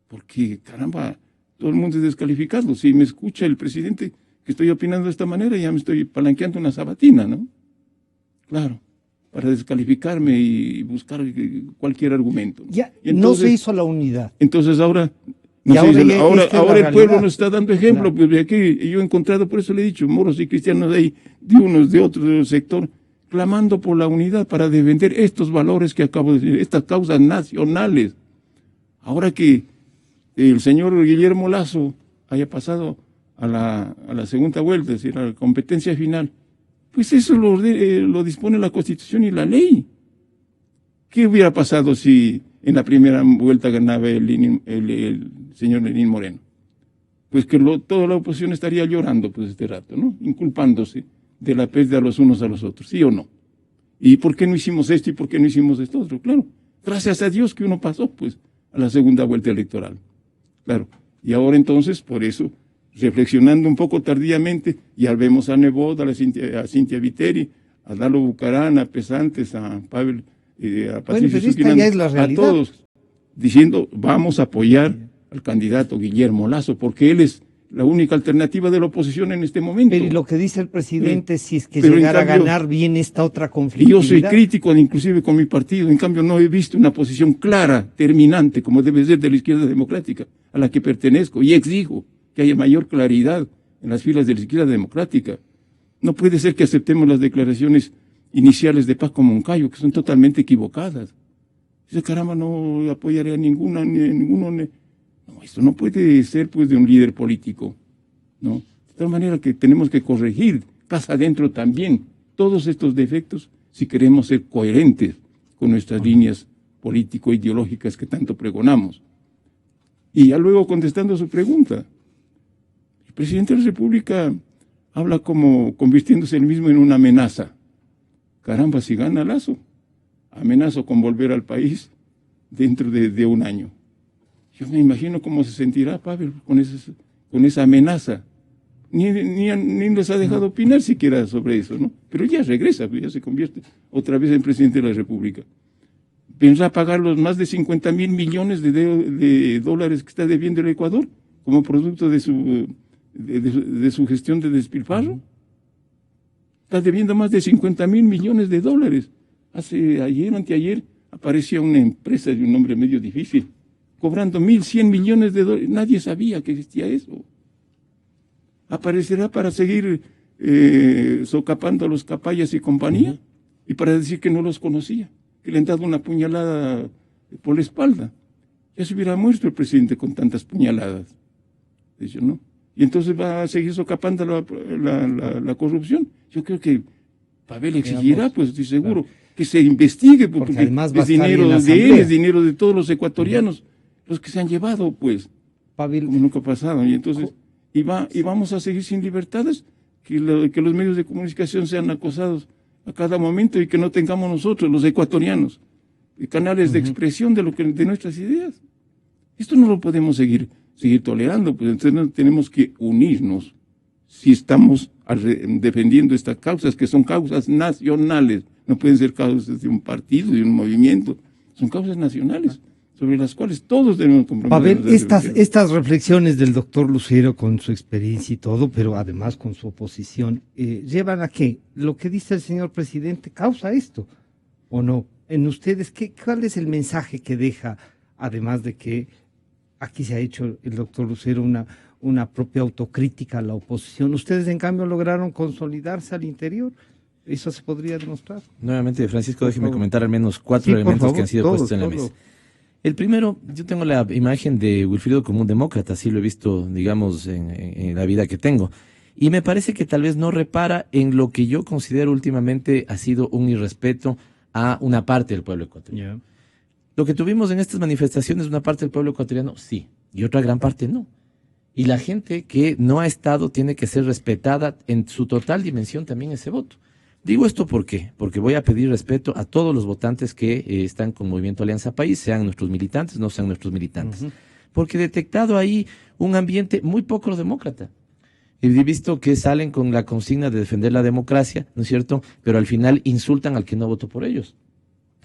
Porque, caramba, todo el mundo es descalificado. Si me escucha el presidente que estoy opinando de esta manera, ya me estoy palanqueando una sabatina, ¿no? Claro, para descalificarme y buscar cualquier argumento. Ya, entonces, no se hizo la unidad. Entonces ahora... Ahora el pueblo nos está dando ejemplo, claro. Pues aquí yo he encontrado, por eso le he dicho, moros y cristianos de ahí, de unos, de otros, del sector, clamando por la unidad para defender estos valores que acabo de decir, estas causas nacionales. Ahora que el señor Guillermo Lasso haya pasado a la segunda vuelta, es decir, a la competencia final, pues eso lo dispone la Constitución y la ley. ¿Qué hubiera pasado si en la primera vuelta ganaba el señor Lenín Moreno? Pues que toda la oposición estaría llorando pues este rato, ¿no? Inculpándose de la pérdida los unos a los otros, ¿sí o no? ¿Y por qué no hicimos esto y por qué no hicimos esto otro? Claro, gracias a Dios que uno pasó pues a la segunda vuelta electoral. Claro, y ahora entonces, por eso, reflexionando un poco tardíamente, ya vemos a Nebot, a Cintia Viteri, a Dalo Bucarán, a Pesantes, a Pavel... a Patricio ya es la realidad. A todos, diciendo vamos a apoyar al candidato Guillermo Lasso, porque él es la única alternativa de la oposición en este momento. Pero y lo que dice el presidente, si es que llegara a ganar bien esta otra conflictividad. Y yo soy crítico inclusive con mi partido, en cambio no he visto una posición clara, terminante, como debe ser de la izquierda democrática, a la que pertenezco, y exijo que haya mayor claridad en las filas de la izquierda democrática. No puede ser que aceptemos las declaraciones iniciales de Paco Moncayo, que son totalmente equivocadas. Ese caramba no apoyaría a ninguno. No, esto no puede ser pues de un líder político, ¿no? De tal manera que tenemos que corregir casa adentro también todos estos defectos si queremos ser coherentes con nuestras líneas político-ideológicas que tanto pregonamos. Y ya luego contestando a su pregunta, el presidente de la República habla como convirtiéndose él mismo en una amenaza. Caramba, si gana Lasso, amenazo con volver al país dentro de un año. Yo me imagino cómo se sentirá Pavel con esa amenaza. Ni les ha dejado opinar siquiera sobre eso, ¿no? Pero ya regresa, ya se convierte otra vez en presidente de la República. ¿Vendrá a pagar los más de 50.000 millones de dólares que está debiendo el Ecuador como producto de su gestión de despilfarro? Está debiendo más de 50.000 millones de dólares. Ayer o anteayer aparecía una empresa de un nombre medio difícil, cobrando 1.100 millones de dólares. Nadie sabía que existía eso. Aparecerá para seguir socapando a los Capayas y compañía, y para decir que no los conocía, que le han dado una puñalada por la espalda. Ya se hubiera muerto el presidente con tantas puñaladas. Dice, ¿no? y entonces va a seguir socapando la corrupción. Yo creo que Pavel exigirá, pues estoy seguro, que se investigue, porque además va a es estar en dinero la de él, asamblea. es dinero de todos los ecuatorianos, los que se han llevado, pues, Pavel, como nunca ha pasado. Y entonces, y vamos a seguir sin libertades, que los medios de comunicación sean acosados a cada momento y que no tengamos nosotros, los ecuatorianos, canales de expresión de nuestras ideas. Esto no lo podemos seguir tolerando, pues entonces tenemos que unirnos si estamos defendiendo estas causas, que son causas nacionales, no pueden ser causas de un partido, de un movimiento, son causas nacionales, sobre las cuales todos debemos comprometernos. Pavel, estas reflexiones del doctor Lucero con su experiencia y todo, pero además con su oposición, llevan a que lo que dice el señor presidente causa esto, ¿o no? En ustedes, ¿cuál es el mensaje que deja, además de que aquí se ha hecho el doctor Lucero una propia autocrítica a la oposición? Ustedes, en cambio, lograron consolidarse al interior. ¿Eso se podría demostrar? Nuevamente, Francisco, déjeme comentar al menos 4 elementos favor, que han sido puestos en la mesa. El primero, yo tengo la imagen de Wilfrido como un demócrata, así lo he visto, digamos, en la vida que tengo. Y me parece que tal vez no repara en lo que yo considero últimamente ha sido un irrespeto a una parte del pueblo ecuatoriano. Lo que tuvimos en estas manifestaciones, una parte del pueblo ecuatoriano, sí, y otra gran parte no. Y la gente que no ha estado tiene que ser respetada en su total dimensión también ese voto. Digo esto ¿por qué? Porque voy a pedir respeto a todos los votantes que están con Movimiento Alianza País, sean nuestros militantes, no sean nuestros militantes. Porque he detectado ahí un ambiente muy poco demócrata. He visto que salen con la consigna de defender la democracia, ¿no es cierto? Pero al final insultan al que no votó por ellos.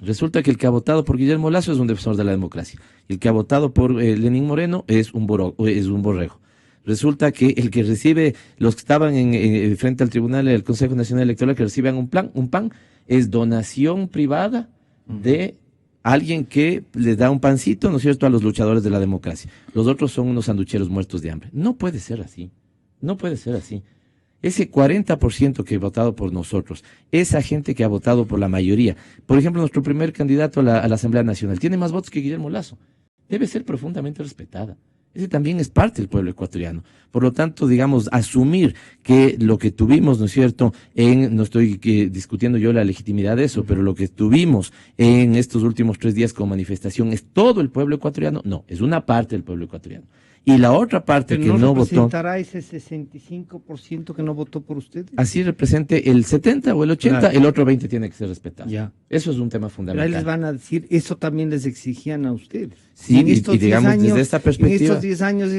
Resulta que el que ha votado por Guillermo Lasso es un defensor de la democracia. Y el que ha votado por Lenín Moreno es un borrego. Resulta que el que recibe, los que estaban frente al tribunal del Consejo Nacional Electoral, que reciben un PAN, es donación privada de alguien que les da un pancito, ¿no es cierto?, a los luchadores de la democracia. Los otros son unos sanducheros muertos de hambre. No puede ser así. No puede ser así. Ese 40% que ha votado por nosotros, esa gente que ha votado por la mayoría, por ejemplo, nuestro primer candidato a la Asamblea Nacional, tiene más votos que Guillermo Lasso. Debe ser profundamente respetada. Ese también es parte del pueblo ecuatoriano. Por lo tanto, digamos, asumir que lo que tuvimos, ¿no es cierto?, no estoy discutiendo yo la legitimidad de eso, pero lo que tuvimos en estos últimos 3 días como manifestación es todo el pueblo ecuatoriano, no, es una parte del pueblo ecuatoriano. Y la otra parte que no votó. ¿Representará ese 65% que no votó por ustedes? Así represente el 70 o el 80, claro. El otro 20 tiene que ser respetado. Ya. Eso es un tema fundamental. Pero ahí les van a decir, eso también les exigían a ustedes. Sí, y digamos, años, desde esta perspectiva. En estos 10 años,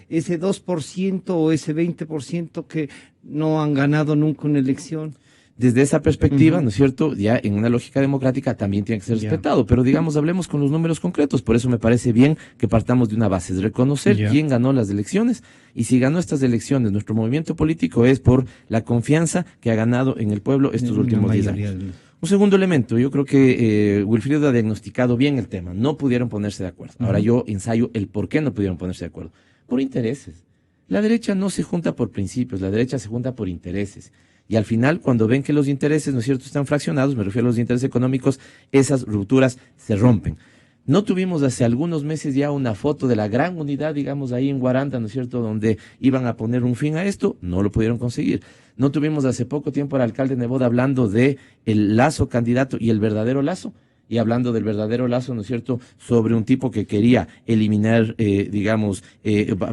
ese 2% o ese 20% que no han ganado nunca una elección. Desde esa perspectiva, ¿no es cierto?, ya en una lógica democrática también tiene que ser respetado, pero digamos, hablemos con los números concretos. Por eso me parece bien que partamos de una base, es reconocer quién ganó las elecciones, y si ganó estas elecciones nuestro movimiento político es por la confianza que ha ganado en el pueblo estos últimos 10 años. Un segundo elemento, yo creo que Wilfrido ha diagnosticado bien el tema, no pudieron ponerse de acuerdo. Ahora yo ensayo el por qué no pudieron ponerse de acuerdo. Por intereses. La derecha no se junta por principios, la derecha se junta por intereses. Y al final, cuando ven que los intereses, ¿no es cierto?, están fraccionados, me refiero a los intereses económicos, esas rupturas se rompen. No tuvimos hace algunos meses ya una foto de la gran unidad, digamos, ahí en Guaranda, ¿no es cierto?, donde iban a poner un fin a esto, no lo pudieron conseguir. No tuvimos hace poco tiempo al alcalde Neboda hablando de el Lasso candidato y el verdadero Lasso, y hablando del verdadero Lasso, ¿no es cierto?, sobre un tipo que quería eliminar,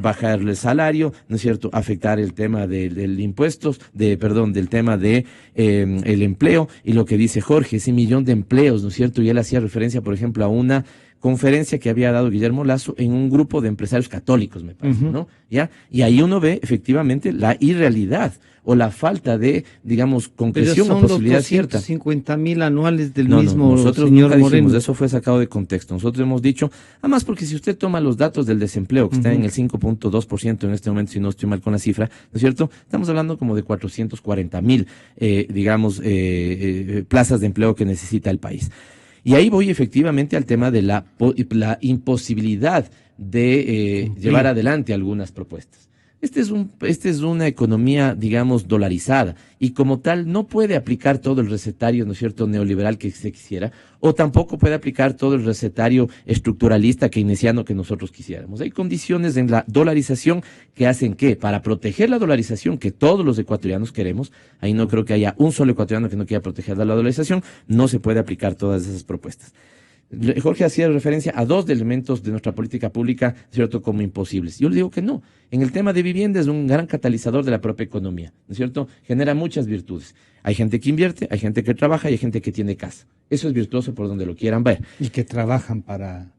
bajarle el salario, ¿no es cierto?, afectar el tema del impuestos, del tema de el empleo, y lo que dice Jorge, ese 1 millón de empleos, ¿no es cierto?, y él hacía referencia, por ejemplo, a una conferencia que había dado Guillermo Lasso en un grupo de empresarios católicos, me parece, ¿no? ¿Ya? Y ahí uno ve efectivamente la irrealidad o la falta de, digamos, concreción o posibilidad cierta. 50,000 anuales del mismo nosotros señor nunca Moreno. dijimos, eso fue sacado de contexto. Nosotros hemos dicho, además porque si usted toma los datos del desempleo, que está en el 5.2% en este momento, si no estoy mal con la cifra, ¿no es cierto? Estamos hablando como de 440,000, plazas de empleo que necesita el país. Y ahí voy efectivamente al tema de la imposibilidad de llevar adelante algunas propuestas. Esta es una economía, digamos, dolarizada, y como tal no puede aplicar todo el recetario, ¿no es cierto?, neoliberal que se quisiera, o tampoco puede aplicar todo el recetario estructuralista keynesiano que nosotros quisiéramos. Hay condiciones en la dolarización que hacen que, para proteger la dolarización que todos los ecuatorianos queremos, ahí no creo que haya un solo ecuatoriano que no quiera proteger la dolarización, no se puede aplicar todas esas propuestas. Jorge hacía referencia a dos elementos de nuestra política pública, ¿cierto?, como imposibles. Yo le digo que no. En el tema de vivienda es un gran catalizador de la propia economía, ¿no es cierto? Genera muchas virtudes. Hay gente que invierte, hay gente que trabaja y hay gente que tiene casa. Eso es virtuoso por donde lo quieran ver. Y que trabajan para...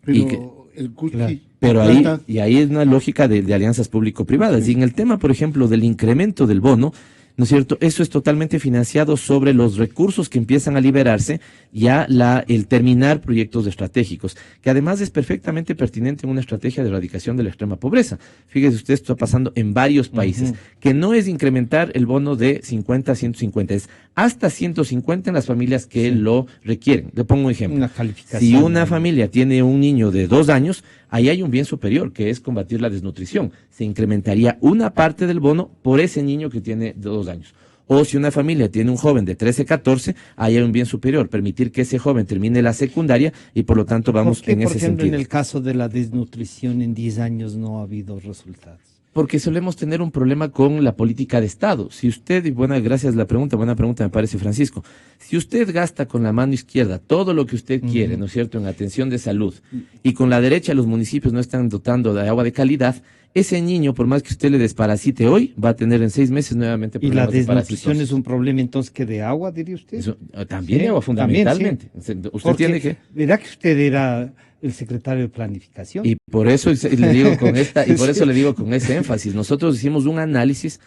Pero el Cusqui, Claro. Pero ahí, plata, y ahí es una lógica de alianzas público-privadas. Y en el tema, por ejemplo, del incremento del bono, ¿no es cierto? Eso es totalmente financiado sobre los recursos que empiezan a liberarse, ya el terminar proyectos estratégicos, que además es perfectamente pertinente en una estrategia de erradicación de la extrema pobreza. Fíjese usted, esto está pasando en varios países, que no es incrementar el bono de 50 a 150, es hasta 150 en las familias que lo requieren. Le pongo un ejemplo. Una calificación. Si una familia tiene un niño de 2 años, ahí hay un bien superior, que es combatir la desnutrición. Se incrementaría una parte del bono por ese niño que tiene 2 años. O si una familia tiene un joven de 13, 14, ahí hay un bien superior, permitir que ese joven termine la secundaria y por lo tanto vamos en ese Por ejemplo, sentido. en el caso de la desnutrición en 10 años no ha habido resultados? Porque solemos tener un problema con la política de Estado. Si usted, y gracias la pregunta, buena pregunta me parece, Francisco, si usted gasta con la mano izquierda todo lo que usted quiere, ¿no es cierto?, en atención de salud, y con la derecha los municipios no están dotando de agua de calidad, ese niño, por más que usted le desparasite hoy, va a tener en 6 meses nuevamente ¿Y la problemas de desnutrición parasitosis. es un problema entonces que de agua, diría usted? Eso, también Sí, agua, fundamentalmente. también, sí. Usted Porque tiene que... verá que usted era el secretario de Planificación. Y por eso le digo con esta, y por eso le digo con ese énfasis. Nosotros hicimos un análisis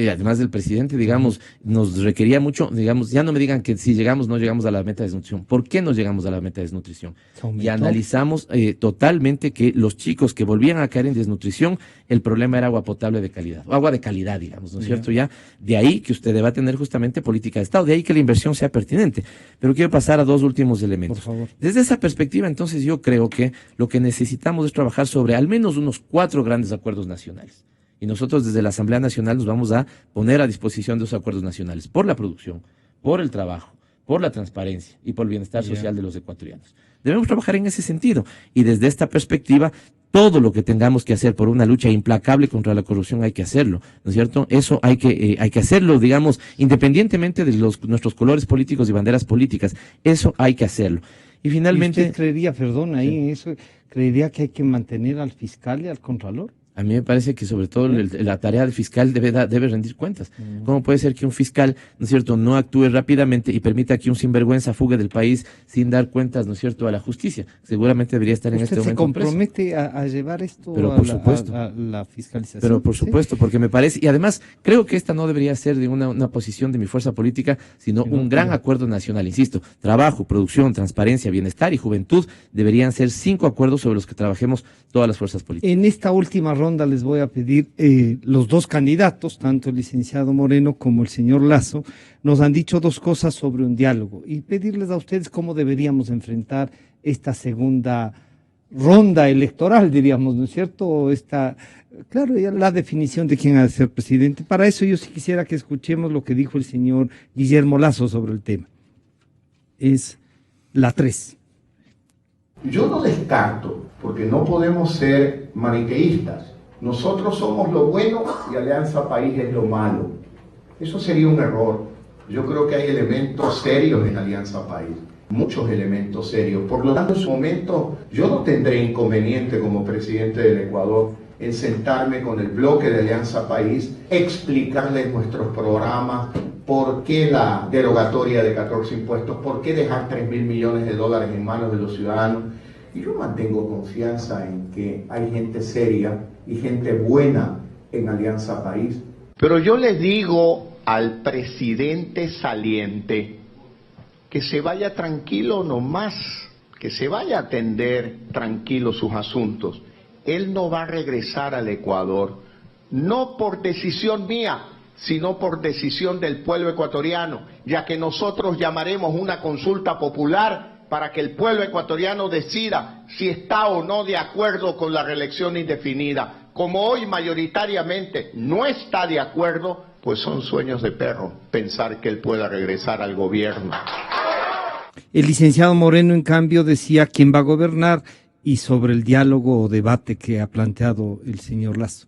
además del presidente, digamos, nos requería mucho, digamos, ya no me digan que si llegamos, no llegamos a la meta de desnutrición. ¿Por qué no llegamos a la meta de desnutrición? Y analizamos totalmente que los chicos que volvían a caer en desnutrición, el problema era agua potable de calidad, o agua de calidad, digamos, ¿no es cierto? Ya, de ahí que usted deba tener justamente política de Estado, de ahí que la inversión sea pertinente. Pero quiero pasar a dos últimos elementos. Por favor. Desde esa perspectiva, entonces, yo creo que lo que necesitamos es trabajar sobre al menos unos 4 grandes acuerdos nacionales. Y nosotros desde la Asamblea Nacional nos vamos a poner a disposición de esos acuerdos nacionales por la producción, por el trabajo, por la transparencia y por el bienestar social de los ecuatorianos. Debemos trabajar en ese sentido y desde esta perspectiva todo lo que tengamos que hacer por una lucha implacable contra la corrupción hay que hacerlo, ¿no es cierto? Eso hay que hacerlo, digamos, independientemente de nuestros colores políticos y banderas políticas, eso hay que hacerlo. Y finalmente... ¿Y usted creería, perdón, ahí eso, creería que hay que mantener al fiscal y al contralor? A mí me parece que sobre todo la tarea del fiscal debe rendir cuentas. ¿Cómo puede ser que un fiscal, ¿no es cierto?, no actúe rápidamente y permita que un sinvergüenza fugue del país sin dar cuentas, ¿no es cierto?, a la justicia? Seguramente debería estar en este momento ¿Usted se compromete a llevar esto a la fiscalización? Pero por supuesto, porque me parece, y además creo que esta no debería ser de una posición de mi fuerza política, sino un gran acuerdo nacional. Insisto, trabajo, producción, transparencia, bienestar y juventud deberían ser 5 acuerdos sobre los que trabajemos todas las fuerzas políticas. En esta última ronda les voy a pedir, los dos candidatos, tanto el licenciado Moreno como el señor Lasso, nos han dicho 2 cosas sobre un diálogo y pedirles a ustedes cómo deberíamos enfrentar esta segunda ronda electoral, diríamos, ¿no es cierto? Claro, ya la definición de quién ha de ser presidente. Para eso yo sí quisiera que escuchemos lo que dijo el señor Guillermo Lasso sobre el tema. Es la 3. Yo no descarto, porque no podemos ser maniqueístas. Nosotros somos lo bueno y Alianza País es lo malo. Eso sería un error. Yo creo que hay elementos serios en Alianza País, muchos elementos serios. Por lo tanto, en su momento, yo no tendré inconveniente como presidente del Ecuador en sentarme con el bloque de Alianza País, explicarles nuestros programas, por qué la derogatoria de 14 impuestos, por qué dejar 3.000 millones de dólares en manos de los ciudadanos. Y yo mantengo confianza en que hay gente seria y gente buena en Alianza País. Pero yo le digo al presidente saliente que se vaya tranquilo nomás, que se vaya a atender tranquilo sus asuntos. Él no va a regresar al Ecuador, no por decisión mía, sino por decisión del pueblo ecuatoriano, ya que nosotros llamaremos una consulta popular para que el pueblo ecuatoriano decida si está o no de acuerdo con la reelección indefinida. como hoy mayoritariamente no está de acuerdo, pues son sueños de perro pensar que él pueda regresar al gobierno. El licenciado Moreno, en cambio, decía quién va a gobernar y sobre el diálogo o debate que ha planteado el señor Lasso.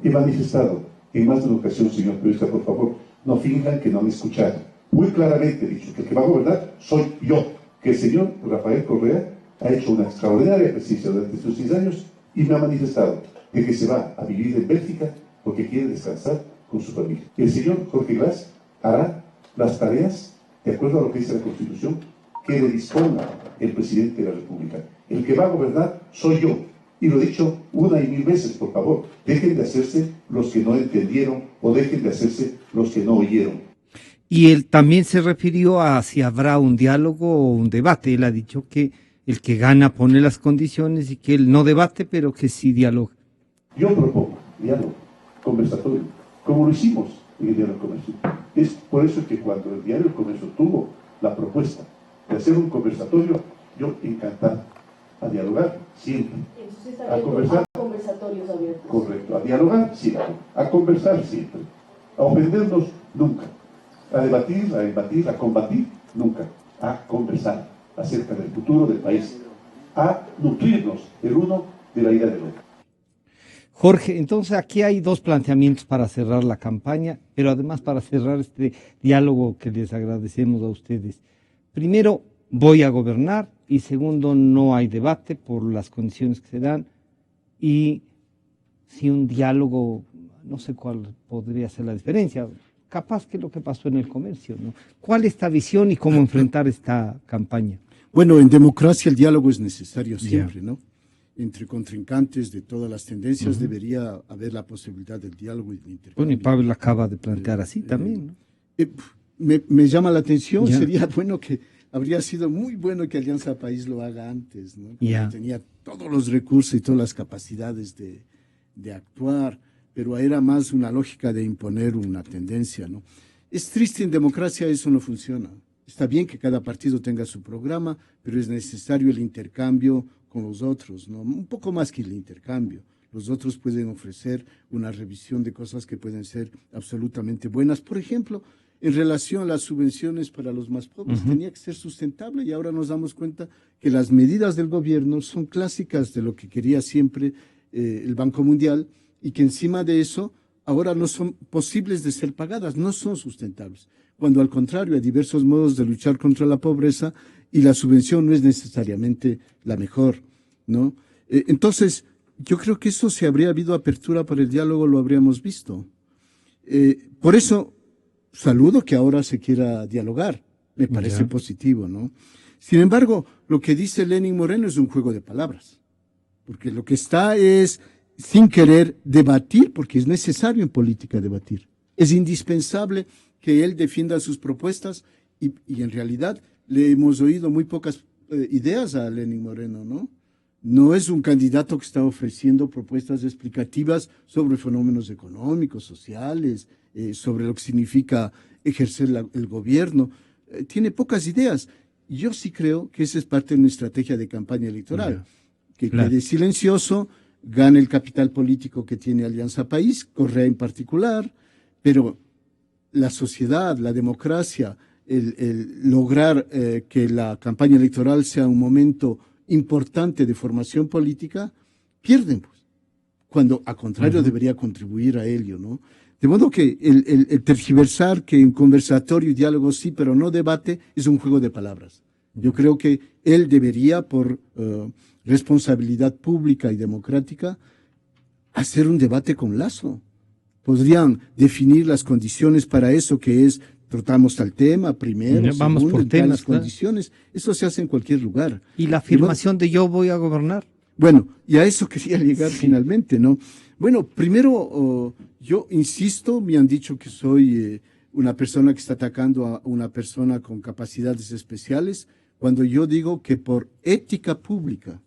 He manifestado en más de una ocasión, señor periodista, por favor, no finjan que no me escucharon. Muy claramente he dicho que el que va a gobernar soy yo, que el señor Rafael Correa ha hecho una extraordinaria presencia durante estos 6 años y me ha manifestado de que se va a vivir en Bélgica porque quiere descansar con su familia. El señor Jorge Glass hará las tareas de acuerdo a lo que dice la Constitución que le disponga el presidente de la República. El que va a gobernar soy yo. Y lo he dicho 1 y 1000 veces, por favor, dejen de hacerse los que no entendieron o dejen de hacerse los que no oyeron. Y él también se refirió a si habrá un diálogo o un debate. Él ha dicho que el que gana pone las condiciones y que él no debate, pero que sí dialoga. Yo propongo diálogo, conversatorio, como lo hicimos en el Diario del Comercio. Es por eso que cuando el Diario del Comercio tuvo la propuesta de hacer un conversatorio, yo encantado a dialogar siempre. A conversar. A conversatorios abiertos. Correcto, a dialogar siempre, a conversar siempre, a ofendernos nunca, a debatir, a embatir, a combatir nunca, a conversar acerca del futuro del país, a nutrirnos el uno de la ira del otro. Jorge, entonces aquí hay 2 planteamientos para cerrar la campaña, pero además para cerrar este diálogo que les agradecemos a ustedes. Primero, voy a gobernar, y segundo, no hay debate por las condiciones que se dan, y si un diálogo, no sé cuál podría ser la diferencia, capaz que lo que pasó en el comercio, ¿no? ¿Cuál es esta visión y cómo enfrentar esta campaña? Bueno, en democracia el diálogo es necesario siempre, ¿no? Entre contrincantes de todas las tendencias debería haber la posibilidad del diálogo y del intercambio. Bueno, y Pablo acaba de plantear así también, ¿no? Me llama la atención, sería bueno que, habría sido muy bueno que Alianza País lo haga antes, ¿no? Tenía todos los recursos y todas las capacidades de actuar, pero era más una lógica de imponer una tendencia, ¿no? Es triste, en democracia eso no funciona. Está bien que cada partido tenga su programa, pero es necesario el intercambio con los otros, ¿no? Un poco más que el intercambio. Los otros pueden ofrecer una revisión de cosas que pueden ser absolutamente buenas. Por ejemplo, en relación a las subvenciones para los más pobres, tenía que ser sustentable, y ahora nos damos cuenta que las medidas del gobierno son clásicas de lo que quería siempre el Banco Mundial, y que encima de eso ahora no son posibles de ser pagadas, no son sustentables. Cuando al contrario hay diversos modos de luchar contra la pobreza y la subvención no es necesariamente la mejor, ¿no? Entonces, yo creo que eso, si habría habido apertura para el diálogo, lo habríamos visto. Por eso saludo que ahora se quiera dialogar, me parece positivo, ¿no? Sin embargo, lo que dice Lenín Moreno es un juego de palabras, porque lo que está es, sin querer, debatir, porque es necesario en política debatir. Es indispensable que él defienda sus propuestas y en realidad le hemos oído muy pocas ideas a Lenín Moreno, ¿no? No es un candidato que está ofreciendo propuestas explicativas sobre fenómenos económicos, sociales, sobre lo que significa ejercer el gobierno. Tiene pocas ideas. Yo sí creo que esa es parte de una estrategia de campaña electoral. Que quede silencioso, gane el capital político que tiene Alianza País, Correa en particular, pero la sociedad, la democracia, el lograr que la campaña electoral sea un momento importante de formación política, pierden, pues, cuando a contrario debería contribuir a ello, ¿no? De modo que el tergiversar que en conversatorio y diálogo sí, pero no debate, es un juego de palabras. Yo creo que él debería, por responsabilidad pública y democrática, hacer un debate con Lasso. Podrían definir las condiciones para eso, que es, tratamos tal tema primero, vamos segundo, por en temas, tales condiciones. Eso se hace en cualquier lugar. ¿Y la afirmación de yo voy a gobernar? Bueno, y a eso quería llegar finalmente, ¿no? Bueno, primero, yo insisto, me han dicho que soy una persona que está atacando a una persona con capacidades especiales, cuando yo digo que por ética pública,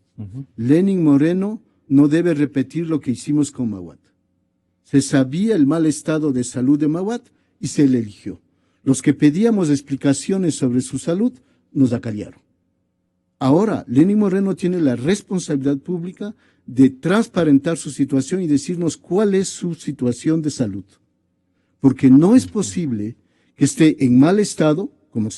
Lenín Moreno no debe repetir lo que hicimos con Mawat. Se sabía el mal estado de salud de Mawat y se le eligió. Los que pedíamos explicaciones sobre su salud nos acallaron. Ahora, Lenín Moreno tiene la responsabilidad pública de transparentar su situación y decirnos cuál es su situación de salud. Porque no es posible que esté en mal estado, como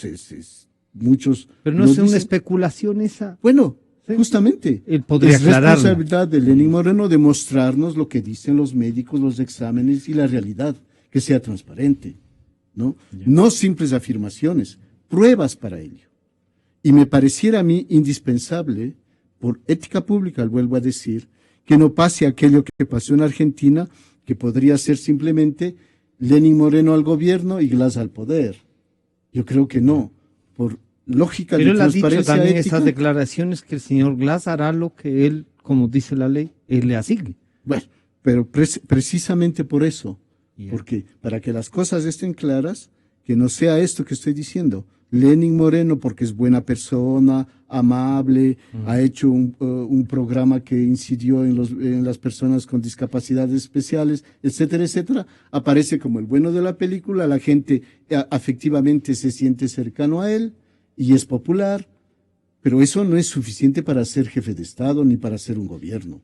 muchos... Pero no es una especulación esa. Bueno, sí, justamente. Él podría es responsabilidad de Lenín Moreno demostrarnos lo que dicen los médicos, los exámenes y la realidad, que sea transparente, ¿no? No simples afirmaciones, pruebas para ello. Y me pareciera a mí indispensable, por ética pública, vuelvo a decir, que no pase aquello que pasó en Argentina, que podría ser simplemente Lenín Moreno al gobierno y Glass al poder. Yo creo que no, por lógica de transparencia. Pero él ha dicho también ética, esas declaraciones que el señor Glass hará lo que él, como dice la ley, él le asigne. Bueno, pero precisamente por eso, porque para que las cosas estén claras, que no sea esto que estoy diciendo. Lenín Moreno, porque es buena persona, amable, ha hecho un programa que incidió en las personas con discapacidades especiales, etcétera, etcétera, aparece como el bueno de la película, la gente afectivamente se siente cercano a él y es popular, pero eso no es suficiente para ser jefe de Estado ni para ser un gobierno.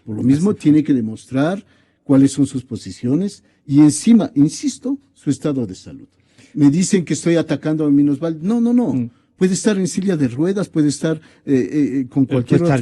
Por lo mismo, tiene que demostrar cuáles son sus posiciones y encima, insisto, su estado de salud. Me dicen que estoy atacando a Minusval. No. Puede estar en silla de ruedas, puede estar con cualquier otra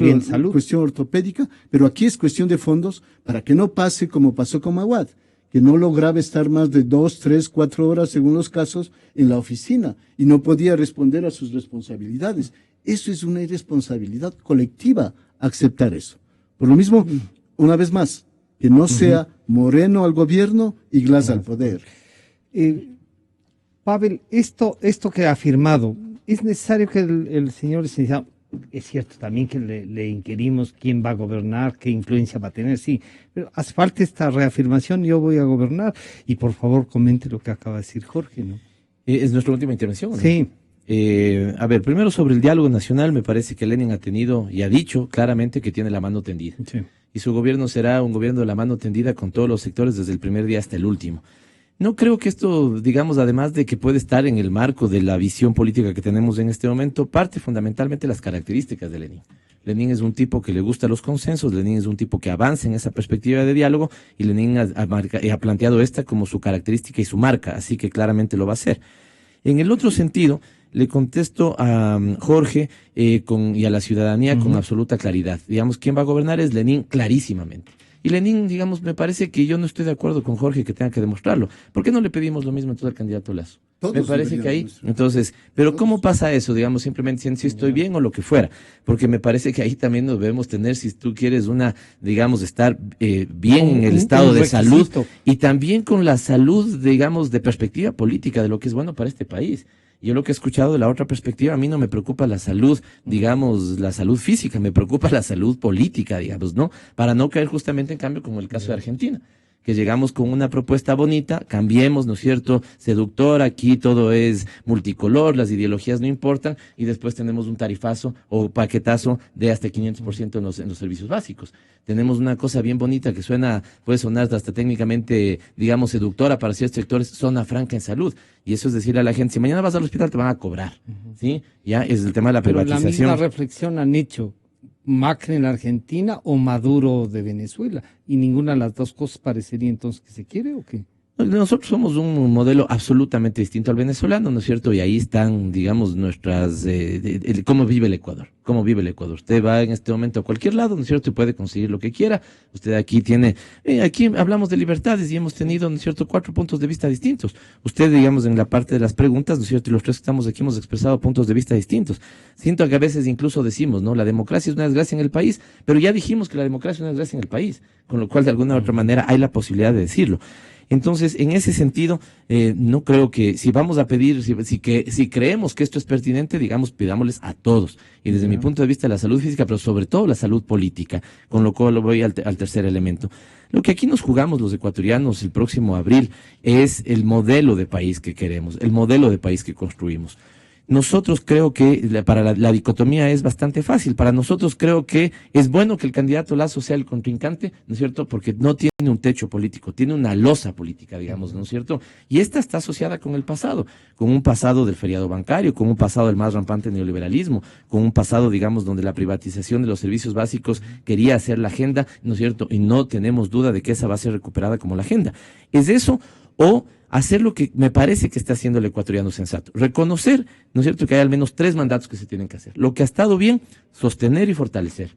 cuestión ortopédica, pero aquí es cuestión de fondos para que no pase como pasó con Maguad, que no lograba estar más de 2, 3, 4 horas, según los casos, en la oficina y no podía responder a sus responsabilidades. Eso es una irresponsabilidad colectiva, aceptar eso. Por lo mismo, una vez más, que no sea Moreno al gobierno y Glass al poder. Pavel, esto que ha afirmado, es necesario que el señor licenciado, es cierto también que le inquirimos quién va a gobernar, qué influencia va a tener, sí, pero hace falta esta reafirmación, yo voy a gobernar, y por favor comente lo que acaba de decir Jorge, ¿no? Es nuestra última intervención, ¿no? Sí. A ver, primero sobre el diálogo nacional, me parece que Lenin ha tenido y ha dicho claramente que tiene la mano tendida. Sí. Y su gobierno será un gobierno de la mano tendida con todos los sectores desde el primer día hasta el último. No creo que esto, digamos, además de que puede estar en el marco de la visión política que tenemos en este momento, parte fundamentalmente de las características de Lenin. Lenin es un tipo que le gusta los consensos, Lenin es un tipo que avanza en esa perspectiva de diálogo y Lenin ha planteado esta como su característica y su marca, así que claramente lo va a hacer. En el otro sentido, le contesto a Jorge y a la ciudadanía con absoluta claridad. Digamos, ¿quién va a gobernar? Es Lenin clarísimamente. Y Lenin, digamos, me parece que yo no estoy de acuerdo con Jorge que tenga que demostrarlo. ¿Por qué no le pedimos lo mismo entonces al candidato Lasso? Todos me parece que ahí, entonces, pero ¿cómo pasa eso? Digamos, simplemente diciendo si estoy bien o lo que fuera. Porque me parece que ahí también nos debemos tener, si tú quieres digamos, estar bien en el estado de salud y también con la salud, digamos, de perspectiva política de lo que es bueno para este país. Yo lo que he escuchado de la otra perspectiva, a mí no me preocupa la salud, digamos, la salud física, me preocupa la salud política, digamos, ¿no? Para no caer justamente en cambio como el caso de Argentina, que llegamos con una propuesta bonita, cambiemos, ¿no es cierto?, seductora, aquí todo es multicolor, las ideologías no importan, y después tenemos un tarifazo o paquetazo de hasta 500% en los servicios básicos. Tenemos una cosa bien bonita que puede sonar hasta técnicamente, digamos, seductora para ciertos sectores, zona franca en salud. Y eso es decirle a la gente, si mañana vas al hospital te van a cobrar, ¿sí? Ya es el tema de la privatización. Pero la misma reflexión han hecho Macri en la Argentina o Maduro de Venezuela, y ninguna de las dos cosas parecería entonces que se quiere, ¿o qué? Nosotros somos un modelo absolutamente distinto al venezolano, ¿no es cierto? Y ahí están, digamos, nuestras, cómo vive el Ecuador, cómo vive el Ecuador. Usted va en este momento a cualquier lado, ¿no es cierto? Y puede conseguir lo que quiera. Usted aquí aquí hablamos de libertades y hemos tenido, ¿no es cierto?, 4 puntos de vista distintos. Usted, digamos, en la parte de las preguntas, ¿no es cierto? Y los tres que estamos aquí hemos expresado puntos de vista distintos. Siento que a veces incluso decimos, ¿no? La democracia es una desgracia en el país, pero ya dijimos que la democracia es una desgracia en el país, con lo cual de alguna u otra manera hay la posibilidad de decirlo. Entonces, en ese sentido, no creo que si vamos a pedir, si creemos que esto es pertinente, digamos, pidámosles a todos. Y desde mi punto de vista, la salud física, pero sobre todo la salud política, con lo cual voy al tercer elemento. Lo que aquí nos jugamos los ecuatorianos el próximo abril es el modelo de país que queremos, el modelo de país que construimos. nosotros creo que para la dicotomía es bastante fácil. Para nosotros creo que es bueno que el candidato Lasso sea el contrincante, ¿no es cierto? Porque no tiene un techo político, tiene una losa política, digamos, ¿no es cierto? Y esta está asociada con el pasado, con un pasado del feriado bancario, con un pasado del más rampante neoliberalismo, con un pasado, digamos, donde la privatización de los servicios básicos quería hacer la agenda, ¿no es cierto? Y no tenemos duda de que esa va a ser recuperada como la agenda. ¿Es eso o hacer lo que me parece que está haciendo el ecuatoriano sensato? Reconocer, ¿no es cierto?, que hay al menos 3 mandatos que se tienen que hacer. Lo que ha estado bien, sostener y fortalecer.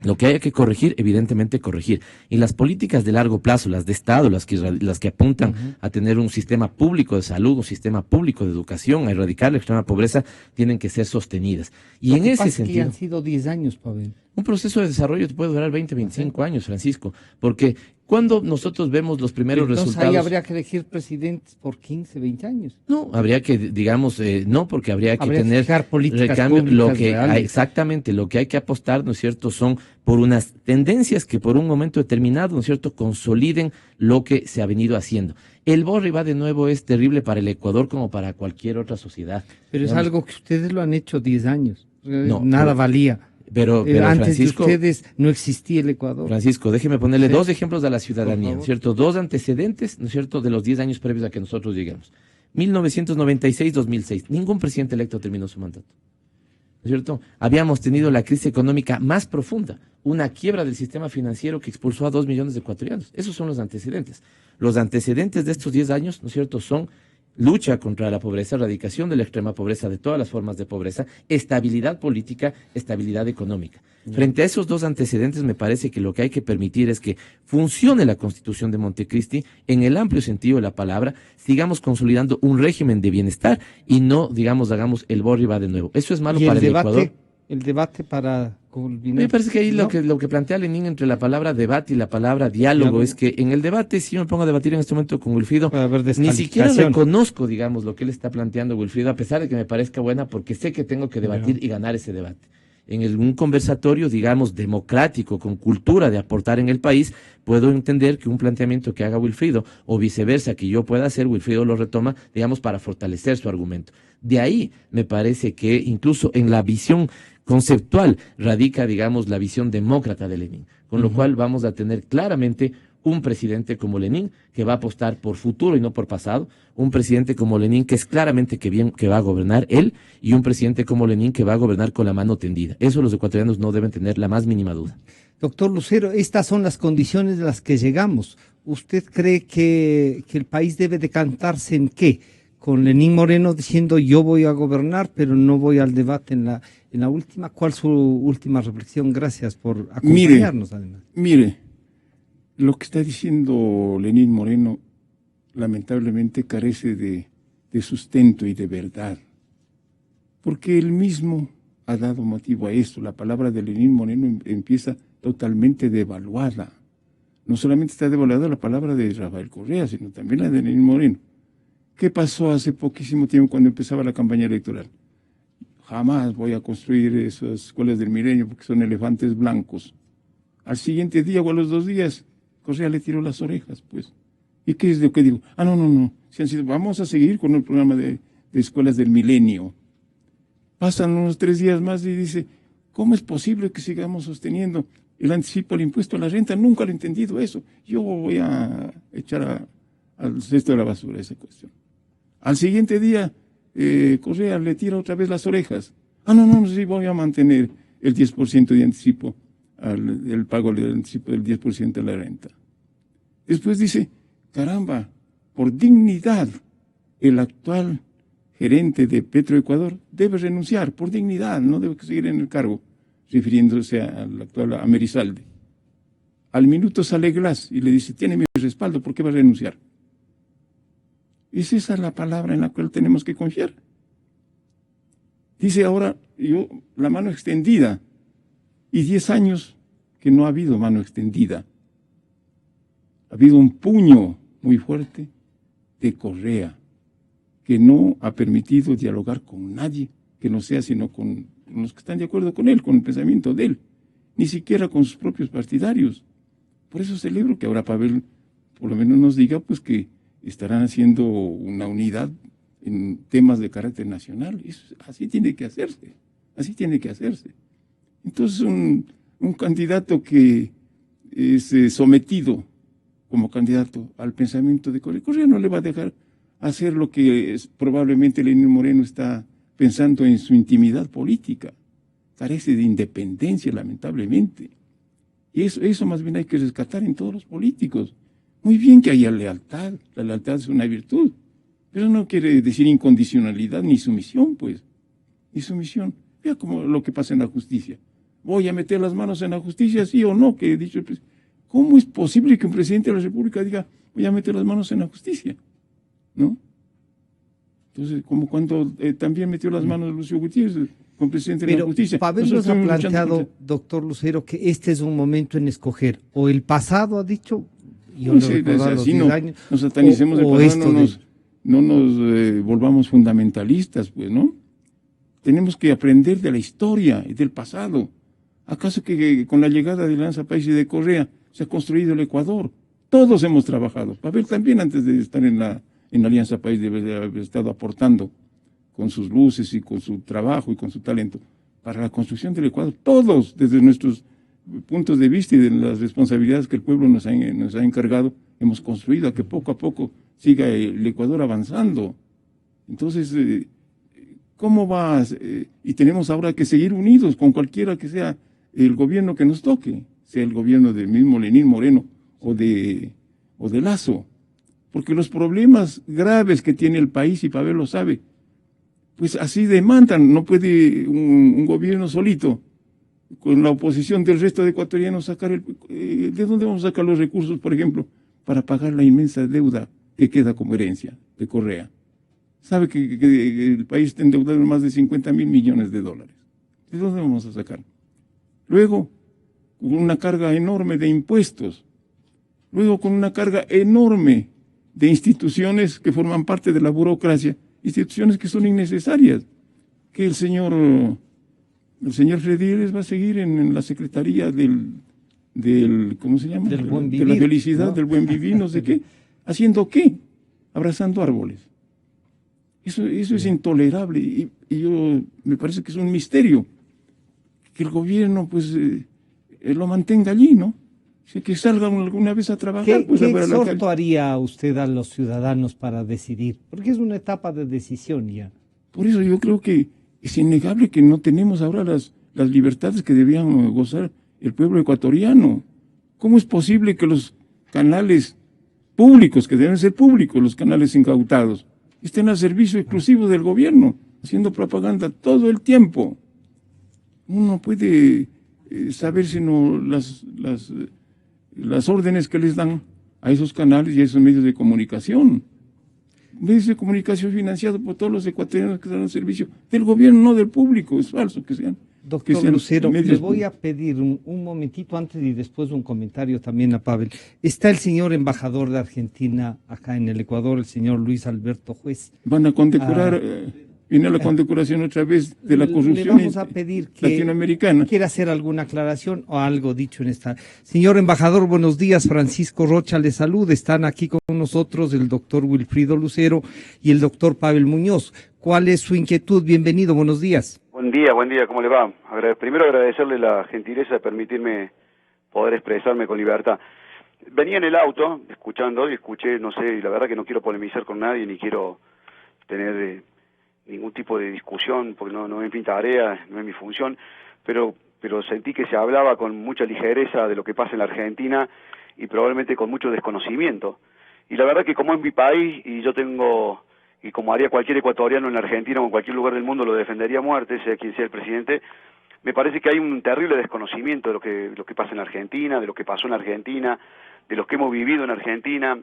Lo que haya que corregir, evidentemente corregir. Y las políticas de largo plazo, las de Estado, las que apuntan a tener un sistema público de salud, un sistema público de educación, a erradicar la extrema pobreza, tienen que ser sostenidas. Y en ese sentido, han sido 10 años, Pavel. un proceso de desarrollo te puede durar 20, 25 años, Francisco, porque cuando nosotros vemos los primeros Entonces, resultados... ahí habría que elegir presidentes por 15, 20 años. No, habría que, digamos, no, porque habría que tener fijar políticas recambio. Lo públicas que reales. exactamente, lo que hay que apostar, ¿no es cierto?, son por unas tendencias que por un momento determinado, ¿no es cierto?, consoliden lo que se ha venido haciendo. El borre va de nuevo es terrible para el Ecuador como para cualquier otra sociedad. Pero es Digamos, algo que ustedes lo han hecho 10 años. No, Nada pero- valía. Pero Antes Francisco, de ustedes no existía el Ecuador. Francisco, déjeme ponerle Sí. 2 ejemplos a la Por ciudadanía, favor. ¿cierto? 2 antecedentes, ¿no es cierto?, de los 10 años previos a que nosotros lleguemos. 1996-2006, ningún presidente electo terminó su mandato, ¿no es cierto? Habíamos tenido la crisis económica más profunda, una quiebra del sistema financiero que expulsó a 2 millones de ecuatorianos. Esos son los antecedentes. Los antecedentes de estos 10 años, ¿no es cierto?, son lucha contra la pobreza, erradicación de la extrema pobreza, de todas las formas de pobreza, estabilidad política, estabilidad económica. Frente a esos 2 antecedentes, me parece que lo que hay que permitir es que funcione la Constitución de Montecristi en el amplio sentido de la palabra, sigamos consolidando un régimen de bienestar y no, digamos, hagamos el borre y va de nuevo. Eso es malo Y para el Ecuador. el debate para culminar. Me parece que ahí ¿No? lo que plantea Lenin entre la palabra debate y la palabra diálogo es que en el debate, si yo me pongo a debatir en este momento con Wilfrido, Puede haber ni siquiera descalificación. reconozco, digamos, lo que él está planteando, Wilfrido, a pesar de que me parezca buena, porque sé que tengo que debatir y ganar ese debate. Un conversatorio, digamos, democrático, con cultura de aportar en el país, puedo entender que un planteamiento que haga Wilfrido, o viceversa, que yo pueda hacer, Wilfrido lo retoma, digamos, para fortalecer su argumento. De ahí me parece que incluso en la visión conceptual radica, digamos, la visión demócrata de Lenin, con lo cual vamos a tener claramente un presidente como Lenin que va a apostar por futuro y no por pasado, un presidente como Lenin que es claramente que va a gobernar él, y un presidente como Lenin que va a gobernar con la mano tendida. Eso los ecuatorianos no deben tener la más mínima duda. Doctor Lucero, estas son las condiciones de las que llegamos. ¿Usted cree que el país debe decantarse en qué? Con Lenín Moreno diciendo yo voy a gobernar, pero no voy al debate en la última. ¿Cuál es su última reflexión? Gracias por acompañarnos, además. Mire, lo que está diciendo Lenín Moreno lamentablemente carece de sustento y de verdad, porque él mismo ha dado motivo a esto. La palabra de Lenín Moreno empieza totalmente devaluada. No solamente está devaluada la palabra de Rafael Correa, sino también la de Lenín Moreno. ¿Qué pasó hace poquísimo tiempo cuando empezaba la campaña electoral? Jamás voy a construir esas escuelas del milenio porque son elefantes blancos. Al siguiente día o a los 2 días, Correa le tiró las orejas, pues. ¿Y qué es lo que digo? No. Vamos a seguir con el programa de escuelas del milenio. Pasan unos 3 días más y dice, ¿cómo es posible que sigamos sosteniendo el anticipo al impuesto a la renta? Nunca lo he entendido eso. Yo voy a echar al cesto de la basura esa cuestión. Al siguiente día, Correa le tira otra vez las orejas. No, sí voy a mantener el 10% de anticipo, el pago del anticipo del 10% de la renta. Después dice, caramba, por dignidad, el actual gerente de Petroecuador debe renunciar, por dignidad, no debe seguir en el cargo, refiriéndose al actual Amerizalde. Al minuto sale Glass y le dice, tiene mi respaldo, ¿por qué va a renunciar? ¿Es esa la palabra en la cual tenemos que confiar? Dice ahora, la mano extendida, y 10 años que no ha habido mano extendida. Ha habido un puño muy fuerte de Correa, que no ha permitido dialogar con nadie, que no sea sino con los que están de acuerdo con él, con el pensamiento de él, ni siquiera con sus propios partidarios. Por eso celebro que ahora Pavel por lo menos nos diga pues que estarán haciendo una unidad en temas de carácter nacional. Así tiene que hacerse, así tiene que hacerse. Entonces un candidato que es sometido como candidato al pensamiento de Correa no le va a dejar hacer lo que probablemente Lenín Moreno está pensando en su intimidad política. Carece de independencia, lamentablemente. Y eso más bien hay que rescatar en todos los políticos. Muy bien que haya lealtad, la lealtad es una virtud, pero no quiere decir incondicionalidad ni sumisión, pues, ni sumisión. Vea como lo que pasa en la justicia. ¿Voy a meter las manos en la justicia, sí o no? Que he dicho el presidente. ¿Cómo es posible que un presidente de la República diga, voy a meter las manos en la justicia? ¿No? Entonces, como cuando también metió las manos Lucio Gutiérrez, con presidente de la justicia. Pavel nos ha planteado, doctor Lucero, que este es un momento en escoger, o el pasado ha dicho, yo no recuerdo los 10 años, nos satanicemos o el pasado, no nos volvamos fundamentalistas, pues, ¿no? Tenemos que aprender de la historia y del pasado. ¿Acaso que con la llegada de Alianza País y de Correa se ha construido el Ecuador? Todos hemos trabajado. Pavel también, antes de estar en la Alianza País, debe haber estado aportando con sus luces y con su trabajo y con su talento para la construcción del Ecuador. Todos, desde nuestros puntos de vista y de las responsabilidades que el pueblo nos ha encargado, hemos construido a que poco a poco siga el Ecuador avanzando. Entonces, ¿cómo va? Y tenemos ahora que seguir unidos con cualquiera que sea el gobierno que nos toque, sea el gobierno del mismo Lenín Moreno o de Lasso, porque los problemas graves que tiene el país, y Pavel lo sabe, pues así demandan. No puede un gobierno solito, con la oposición del resto de ecuatorianos, sacar ¿de dónde vamos a sacar los recursos, por ejemplo, para pagar la inmensa deuda que queda como herencia de Correa? Sabe que el país está endeudado en más de 50.000 millones de dólares. ¿De dónde vamos a sacar? Luego, con una carga enorme de impuestos. Luego, con una carga enorme de instituciones que forman parte de la burocracia, instituciones que son innecesarias, que el señor Fredírez va a seguir en la secretaría del ¿cómo se llama? Del buen vivir, de la felicidad, ¿no? Del buen vivir, no sé qué. ¿Haciendo qué? Abrazando árboles. Eso es intolerable, y me parece que es un misterio que el gobierno pues lo mantenga allí, ¿no? Que salgan alguna vez a trabajar. ¿Qué exhorto haría usted a los ciudadanos para decidir? Porque es una etapa de decisión ya. Por eso yo creo que es innegable que no tenemos ahora las libertades que debían gozar el pueblo ecuatoriano. ¿Cómo es posible que los canales públicos, que deben ser públicos, los canales incautados, estén al servicio exclusivo del gobierno, haciendo propaganda todo el tiempo? Uno puede saber sino las órdenes que les dan a esos canales y a esos medios de comunicación. Medios de comunicación financiados por todos los ecuatorianos que están al servicio del gobierno, no del público. Es falso que sean. Doctor Lucero, le voy a pedir un momentito antes y después un comentario también a Pavel. Está el señor embajador de Argentina acá en el Ecuador, el señor Luis Alberto Juez. Van a condecorar, viene la condecoración otra vez de la corrupción le vamos a pedir que latinoamericana. ¿Quiere hacer alguna aclaración o algo dicho en esta? Señor embajador, buenos días. Francisco Rocha le saluda. Están aquí con nosotros el doctor Wilfrido Lucero y el doctor Pavel Muñoz. ¿Cuál es su inquietud? Bienvenido, buenos días. Buen día, ¿cómo le va? Primero agradecerle la gentileza de permitirme poder expresarme con libertad. Venía en el auto, escuchando, y escuché, no sé, y la verdad que no quiero polemizar con nadie, ni quiero tener ningún tipo de discusión, porque no es mi tarea, no es mi función, pero sentí que se hablaba con mucha ligereza de lo que pasa en la Argentina, y probablemente con mucho desconocimiento. Y la verdad que como es mi país, y como haría cualquier ecuatoriano en la Argentina o en cualquier lugar del mundo, lo defendería a muerte, sea quien sea el presidente, me parece que hay un terrible desconocimiento de lo que pasa en la Argentina, de lo que pasó en Argentina, de lo que hemos vivido en Argentina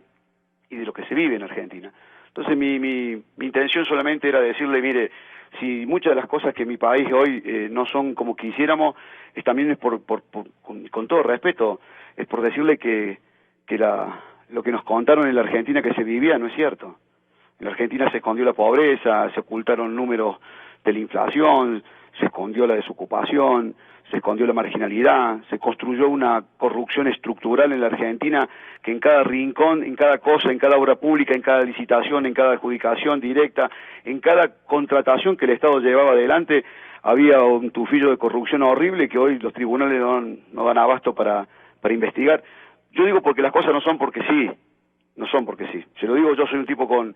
y de lo que se vive en Argentina. Entonces mi intención solamente era decirle, mire, si muchas de las cosas que en mi país hoy no son como quisiéramos, también es con todo respeto, es por decirle que lo que nos contaron en la Argentina que se vivía no es cierto. En la Argentina se escondió la pobreza, se ocultaron números de la inflación, se escondió la desocupación, se escondió la marginalidad, se construyó una corrupción estructural en la Argentina que en cada rincón, en cada cosa, en cada obra pública, en cada licitación, en cada adjudicación directa, en cada contratación que el Estado llevaba adelante, había un tufillo de corrupción horrible que hoy los tribunales no dan abasto para investigar. Yo digo porque las cosas no son porque sí. No son porque sí. Se lo digo, yo soy un tipo con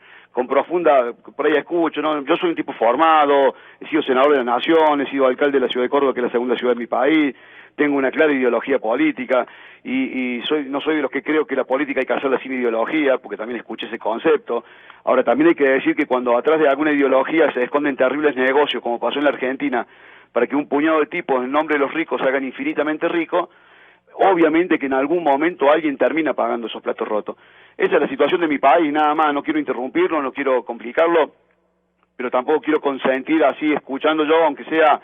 profunda, por ahí escucho, ¿no? Yo soy un tipo formado, he sido senador de la Nación, he sido alcalde de la ciudad de Córdoba, que es la segunda ciudad de mi país, tengo una clara ideología política, y no soy de los que creo que la política hay que hacerla sin ideología, porque también escuché ese concepto. Ahora, también hay que decir que cuando atrás de alguna ideología se esconden terribles negocios, como pasó en la Argentina, para que un puñado de tipos en nombre de los ricos se hagan infinitamente ricos, obviamente que en algún momento alguien termina pagando esos platos rotos. Esa es la situación de mi país, nada más, no quiero interrumpirlo, no quiero complicarlo, pero tampoco quiero consentir así, escuchando yo, aunque sea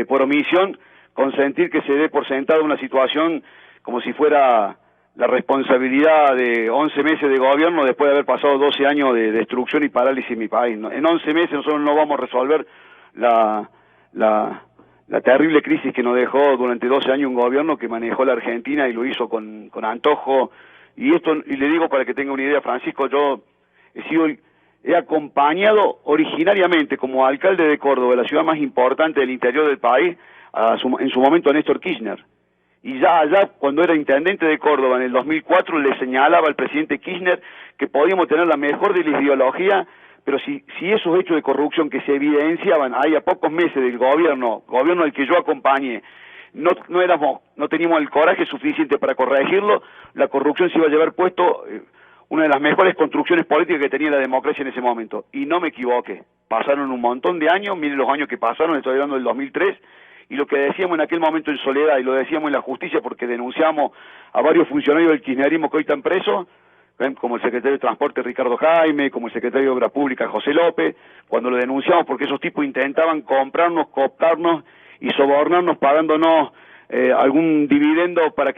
por omisión, consentir que se dé por sentada una situación como si fuera la responsabilidad de 11 meses de gobierno después de haber pasado 12 años de destrucción y parálisis en mi país. En 11 meses nosotros no vamos a resolver la terrible crisis que nos dejó durante 12 años un gobierno que manejó la Argentina y lo hizo con antojo. Y le digo para que tenga una idea, Francisco, yo he acompañado originariamente como alcalde de Córdoba, la ciudad más importante del interior del país, en su momento a Néstor Kirchner. Y ya allá, cuando era intendente de Córdoba en el 2004, le señalaba al presidente Kirchner que podíamos tener la mejor de la ideología, pero si esos hechos de corrupción que se evidenciaban ahí a pocos meses del gobierno al que yo acompañé, no teníamos el coraje suficiente para corregirlo, la corrupción se iba a llevar puesto una de las mejores construcciones políticas que tenía la democracia en ese momento. Y no me equivoqué. Pasaron un montón de años, miren los años que pasaron, estoy hablando del 2003, y lo que decíamos en aquel momento en Soledad, y lo decíamos en la justicia porque denunciamos a varios funcionarios del kirchnerismo que hoy están presos, como el secretario de Transporte Ricardo Jaime, como el secretario de Obra Pública José López, cuando lo denunciamos porque esos tipos intentaban comprarnos, cooptarnos y sobornarnos pagándonos algún dividendo para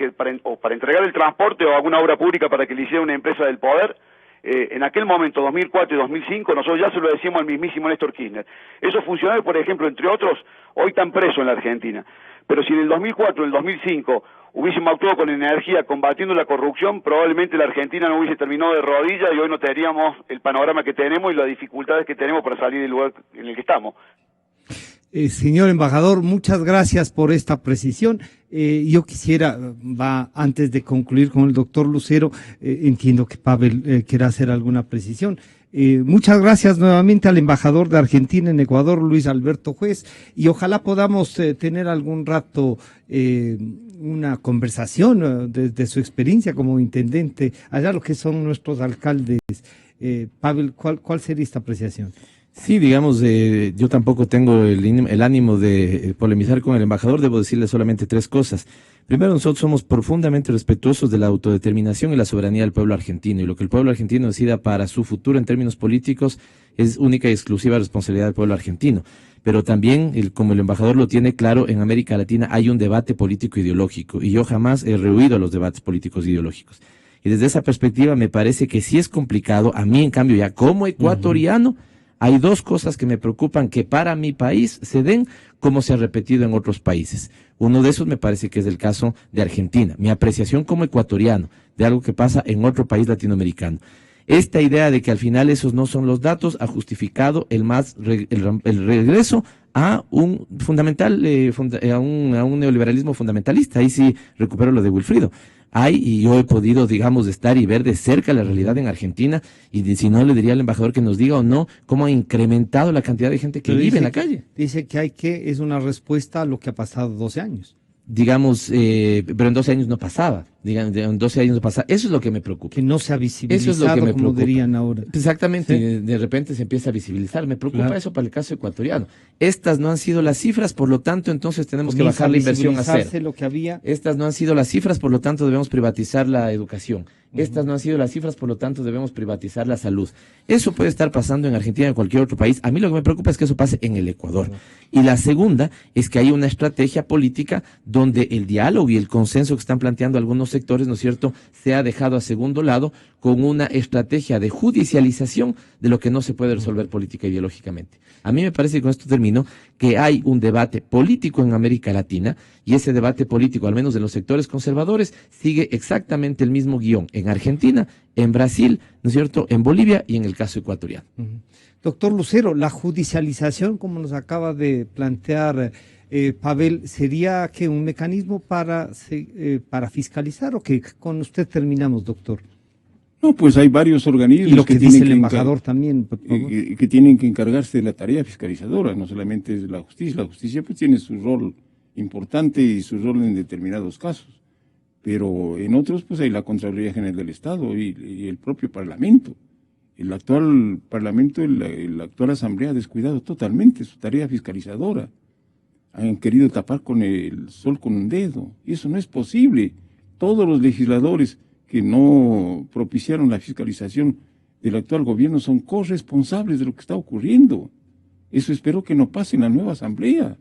entregar el transporte o alguna obra pública para que le hiciera una empresa del poder. En aquel momento, 2004 y 2005, nosotros ya se lo decíamos al mismísimo Néstor Kirchner. Esos funcionarios, por ejemplo, entre otros, hoy están presos en la Argentina. Pero si en el 2004 o en el 2005 hubiésemos actuado con energía combatiendo la corrupción, probablemente la Argentina no hubiese terminado de rodillas y hoy no tendríamos el panorama que tenemos y las dificultades que tenemos para salir del lugar en el que estamos. Señor embajador, muchas gracias por esta precisión. Yo quisiera, antes de concluir con el doctor Lucero, entiendo que Pavel quiera hacer alguna precisión. Muchas gracias nuevamente al embajador de Argentina en Ecuador, Luis Alberto Juez, y ojalá podamos tener algún rato una conversación desde su experiencia como intendente, allá lo que son nuestros alcaldes. Pavel, ¿cuál sería esta apreciación? Sí, digamos, yo tampoco tengo el ánimo de polemizar con el embajador, debo decirle solamente tres cosas. Primero, nosotros somos profundamente respetuosos de la autodeterminación y la soberanía del pueblo argentino, y lo que el pueblo argentino decida para su futuro en términos políticos es única y exclusiva responsabilidad del pueblo argentino. Pero también, como el embajador lo tiene claro, en América Latina hay un debate político ideológico, y yo jamás he rehuido a los debates políticos ideológicos. Y desde esa perspectiva me parece que sí es complicado, a mí en cambio ya como ecuatoriano, hay dos cosas que me preocupan que para mi país se den como se ha repetido en otros países. Uno de esos me parece que es el caso de Argentina. Mi apreciación como ecuatoriano de algo que pasa en otro país latinoamericano. Esta idea de que al final esos no son los datos ha justificado el regreso a un a un neoliberalismo fundamentalista. Ahí sí recupero lo de Wilfrido. Y yo he podido, digamos, estar y ver de cerca la realidad en Argentina, y si no le diría al embajador que nos diga o no cómo ha incrementado la cantidad de gente que vive en la calle. Dice que es una respuesta a lo que ha pasado 12 años. Digamos, pero en 12 años no pasaba. En 12 años no pasaba. Eso es lo que me preocupa. Que no se ha visibilizado, eso es lo que me como preocupa. dirían ahora. Exactamente, ¿Sí? de repente se empieza a visibilizar. Me preocupa Claro. eso para el caso ecuatoriano. Estas no han sido las cifras, por lo tanto, entonces tenemos que bajar la inversión a cero. Lo que había. Estas no han sido las cifras, por lo tanto, debemos privatizar la educación. Estas no han sido las cifras, por lo tanto, debemos privatizar la salud. Eso puede estar pasando en Argentina o en cualquier otro país. A mí lo que me preocupa es que eso pase en el Ecuador. Y la segunda es que hay una estrategia política donde el diálogo y el consenso que están planteando algunos sectores, ¿no es cierto?, se ha dejado a segundo lado con una estrategia de judicialización de lo que no se puede resolver política ideológicamente. A mí me parece, y con esto termino, que hay un debate político en América Latina y ese debate político, al menos de los sectores conservadores, sigue exactamente el mismo guión en Argentina, en Brasil, ¿no es cierto?, en Bolivia y en el caso ecuatoriano. Doctor Lucero, la judicialización, como nos acaba de plantear Pavel, ¿sería que un mecanismo para fiscalizar o que con usted terminamos, doctor? No, pues hay varios organismos. Y lo que dice el embajador también, por favor. Que tienen que encargarse de la tarea fiscalizadora, no solamente es la justicia. La justicia pues tiene su rol importante y su rol en determinados casos, pero en otros pues hay la Contraloría General del Estado y el propio Parlamento. El actual Parlamento, la actual Asamblea ha descuidado totalmente su tarea fiscalizadora. Han querido tapar con el sol con un dedo, y eso no es posible. Todos los legisladores que no propiciaron la fiscalización del actual gobierno son corresponsables de lo que está ocurriendo. Eso espero que no pase en la nueva Asamblea.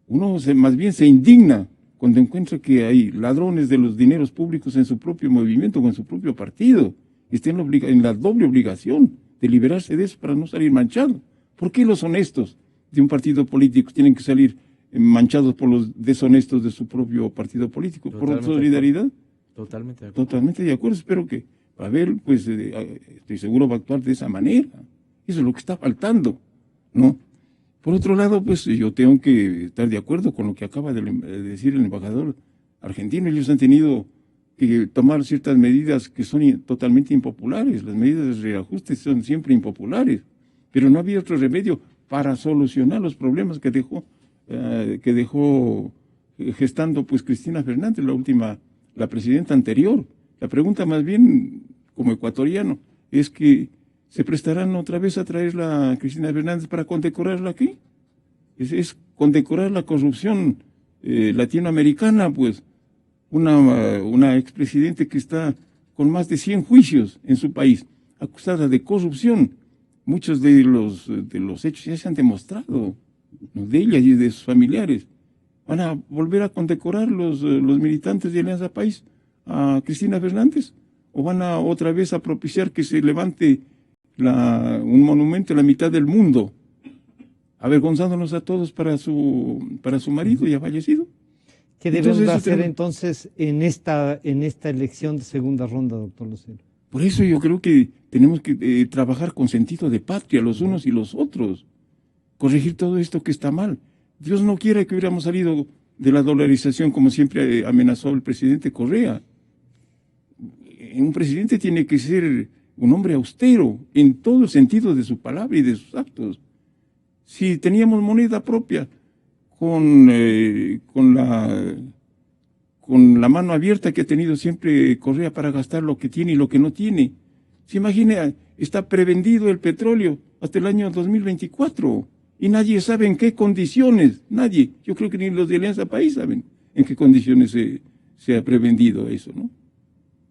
Uno más bien se indigna cuando encuentra que hay ladrones de los dineros públicos en su propio movimiento o en su propio partido. Estén en la doble obligación de liberarse de eso para no salir manchados. ¿Por qué los honestos de un partido político tienen que salir manchados por los deshonestos de su propio partido político? ¿Por solidaridad? Totalmente de acuerdo. Totalmente de acuerdo. Espero que Pavel, pues estoy seguro va a actuar de esa manera. Eso es lo que está faltando, ¿no? Por otro lado, pues yo tengo que estar de acuerdo con lo que acaba de decir el embajador argentino. Ellos han tenido que tomar ciertas medidas que son totalmente impopulares. Las medidas de reajuste son siempre impopulares, pero no había otro remedio para solucionar los problemas que dejó gestando pues Cristina Fernández, la presidenta anterior. La pregunta más bien, como ecuatoriano, es que ¿se prestarán otra vez a traer a Cristina Fernández para condecorarla aquí? Es condecorar la corrupción latinoamericana, pues una expresidente que está con más de 100 juicios en su país, acusada de corrupción. Muchos de los hechos ya se han demostrado, ¿no?, de ella y de sus familiares. ¿Van a volver a condecorar los militantes de Alianza País a Cristina Fernández? ¿O van a otra vez a propiciar que se levante un monumento a la mitad del mundo, avergonzándonos a todos para su marido ya fallecido? ¿Qué debemos hacer entonces en esta elección de segunda ronda, doctor Lucero? Por eso yo creo que tenemos que trabajar con sentido de patria los unos y los otros, corregir todo esto que está mal. Dios no quiere que hubiéramos salido de la dolarización como siempre amenazó el presidente Correa. Un presidente tiene que ser un hombre austero en todo el sentido de su palabra y de sus actos. Si teníamos moneda propia con la mano abierta que ha tenido siempre Correa para gastar lo que tiene y lo que no tiene, se imagina, está prevendido el petróleo hasta el año 2024 y nadie sabe en qué condiciones, nadie, yo creo que ni los de Alianza País saben en qué condiciones se ha prevendido eso, ¿no?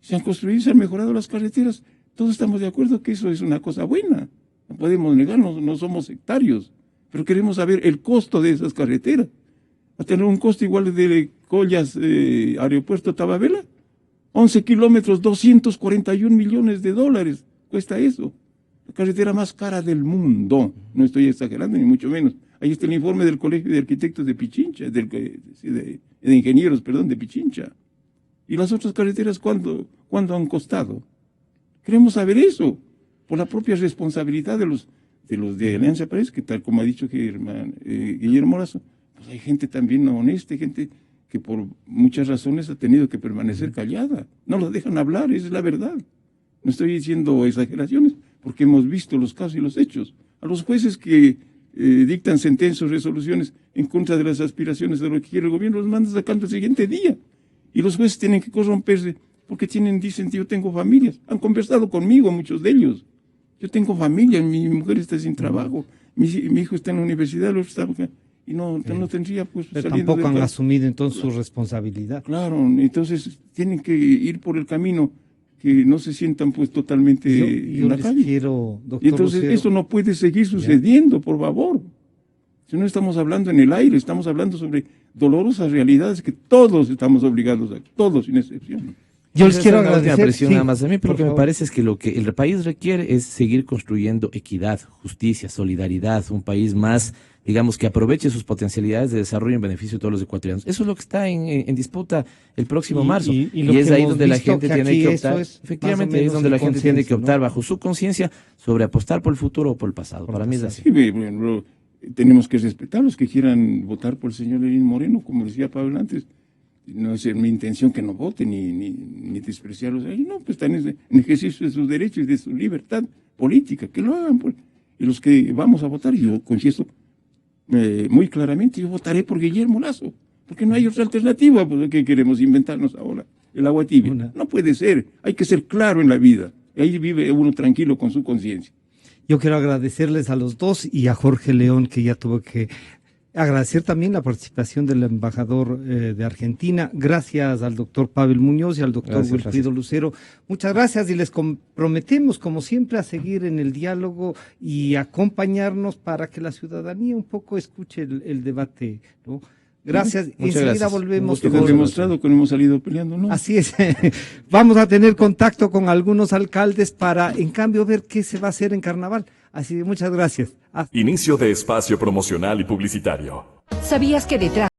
Se han construido, se han mejorado las carreteras, todos estamos de acuerdo que eso es una cosa buena, no podemos negarnos, no somos sectarios, pero queremos saber el costo de esas carreteras. ¿Va a tener un costo igual de Collas, Aeropuerto Tababela? 11 kilómetros, $241 millones, cuesta eso. La carretera más cara del mundo, no estoy exagerando ni mucho menos. Ahí está el informe del Colegio de Arquitectos de Pichincha, de ingenieros, perdón, de Pichincha. ¿Y las otras carreteras cuánto han costado? Queremos saber eso, por la propia responsabilidad de los de Alianza País, que tal como ha dicho Guillermo Lazo, pues hay gente también honesta, gente que por muchas razones ha tenido que permanecer callada. No los dejan hablar, esa es la verdad. No estoy diciendo exageraciones, porque hemos visto los casos y los hechos. A los jueces que dictan sentencias o resoluciones en contra de las aspiraciones de lo que quiere el gobierno, los mandan sacando el siguiente día. Y los jueces tienen que corromperse porque dicen, yo tengo familias. Han conversado conmigo muchos de ellos. Yo tengo familia, mi mujer está sin trabajo, mi hijo está en la universidad, el otro está acá, y no tendría pues pero tampoco han asumido entonces su responsabilidad. Claro, entonces tienen que ir por el camino que no se sientan pues totalmente en la calle. Quiero, doctor y entonces Lucero, eso no puede seguir sucediendo, por favor. Si no estamos hablando en el aire, estamos hablando sobre dolorosas realidades que todos estamos obligados a, todos sin excepción. Yo les quiero agradecer. Presión, nada más. A mí lo que me parece es que lo que el país requiere es seguir construyendo equidad, justicia, solidaridad, un país más digamos, que aproveche sus potencialidades de desarrollo en beneficio de todos los ecuatorianos. Eso es lo que está en disputa el próximo marzo. Y es ahí donde la gente tiene que optar. Efectivamente, ahí es donde la gente tiene que optar bajo su conciencia sobre apostar por el futuro o por el pasado. Para mí es así. Sí, bueno, tenemos que respetar a los que quieran votar por el señor Lenín Moreno, como decía Pablo antes. No es mi intención que no voten ni despreciarlos ahí, no, pues están en ejercicio de sus derechos y de su libertad política, que lo hagan. Y los que vamos a votar, yo confieso muy claramente, yo votaré por Guillermo Lasso, porque no hay otra alternativa, pues ¿qué queremos inventarnos ahora? El agua tibia. No puede ser, hay que ser claro en la vida, ahí vive uno tranquilo con su conciencia. Yo quiero agradecerles a los dos y a Jorge León, que ya tuvo que agradecer también la participación del embajador de Argentina. Gracias al doctor Pavel Muñoz y al doctor Wilfrido Lucero. Muchas gracias y les comprometemos, como siempre, a seguir en el diálogo y acompañarnos para que la ciudadanía un poco escuche el debate, ¿no? Gracias. Enseguida volvemos. Hemos demostrado que no hemos salido peleando, ¿no? Así es. Vamos a tener contacto con algunos alcaldes para, en cambio, ver qué se va a hacer en carnaval. Así que muchas gracias. Inicio de espacio promocional y publicitario. ¿Sabías que detrás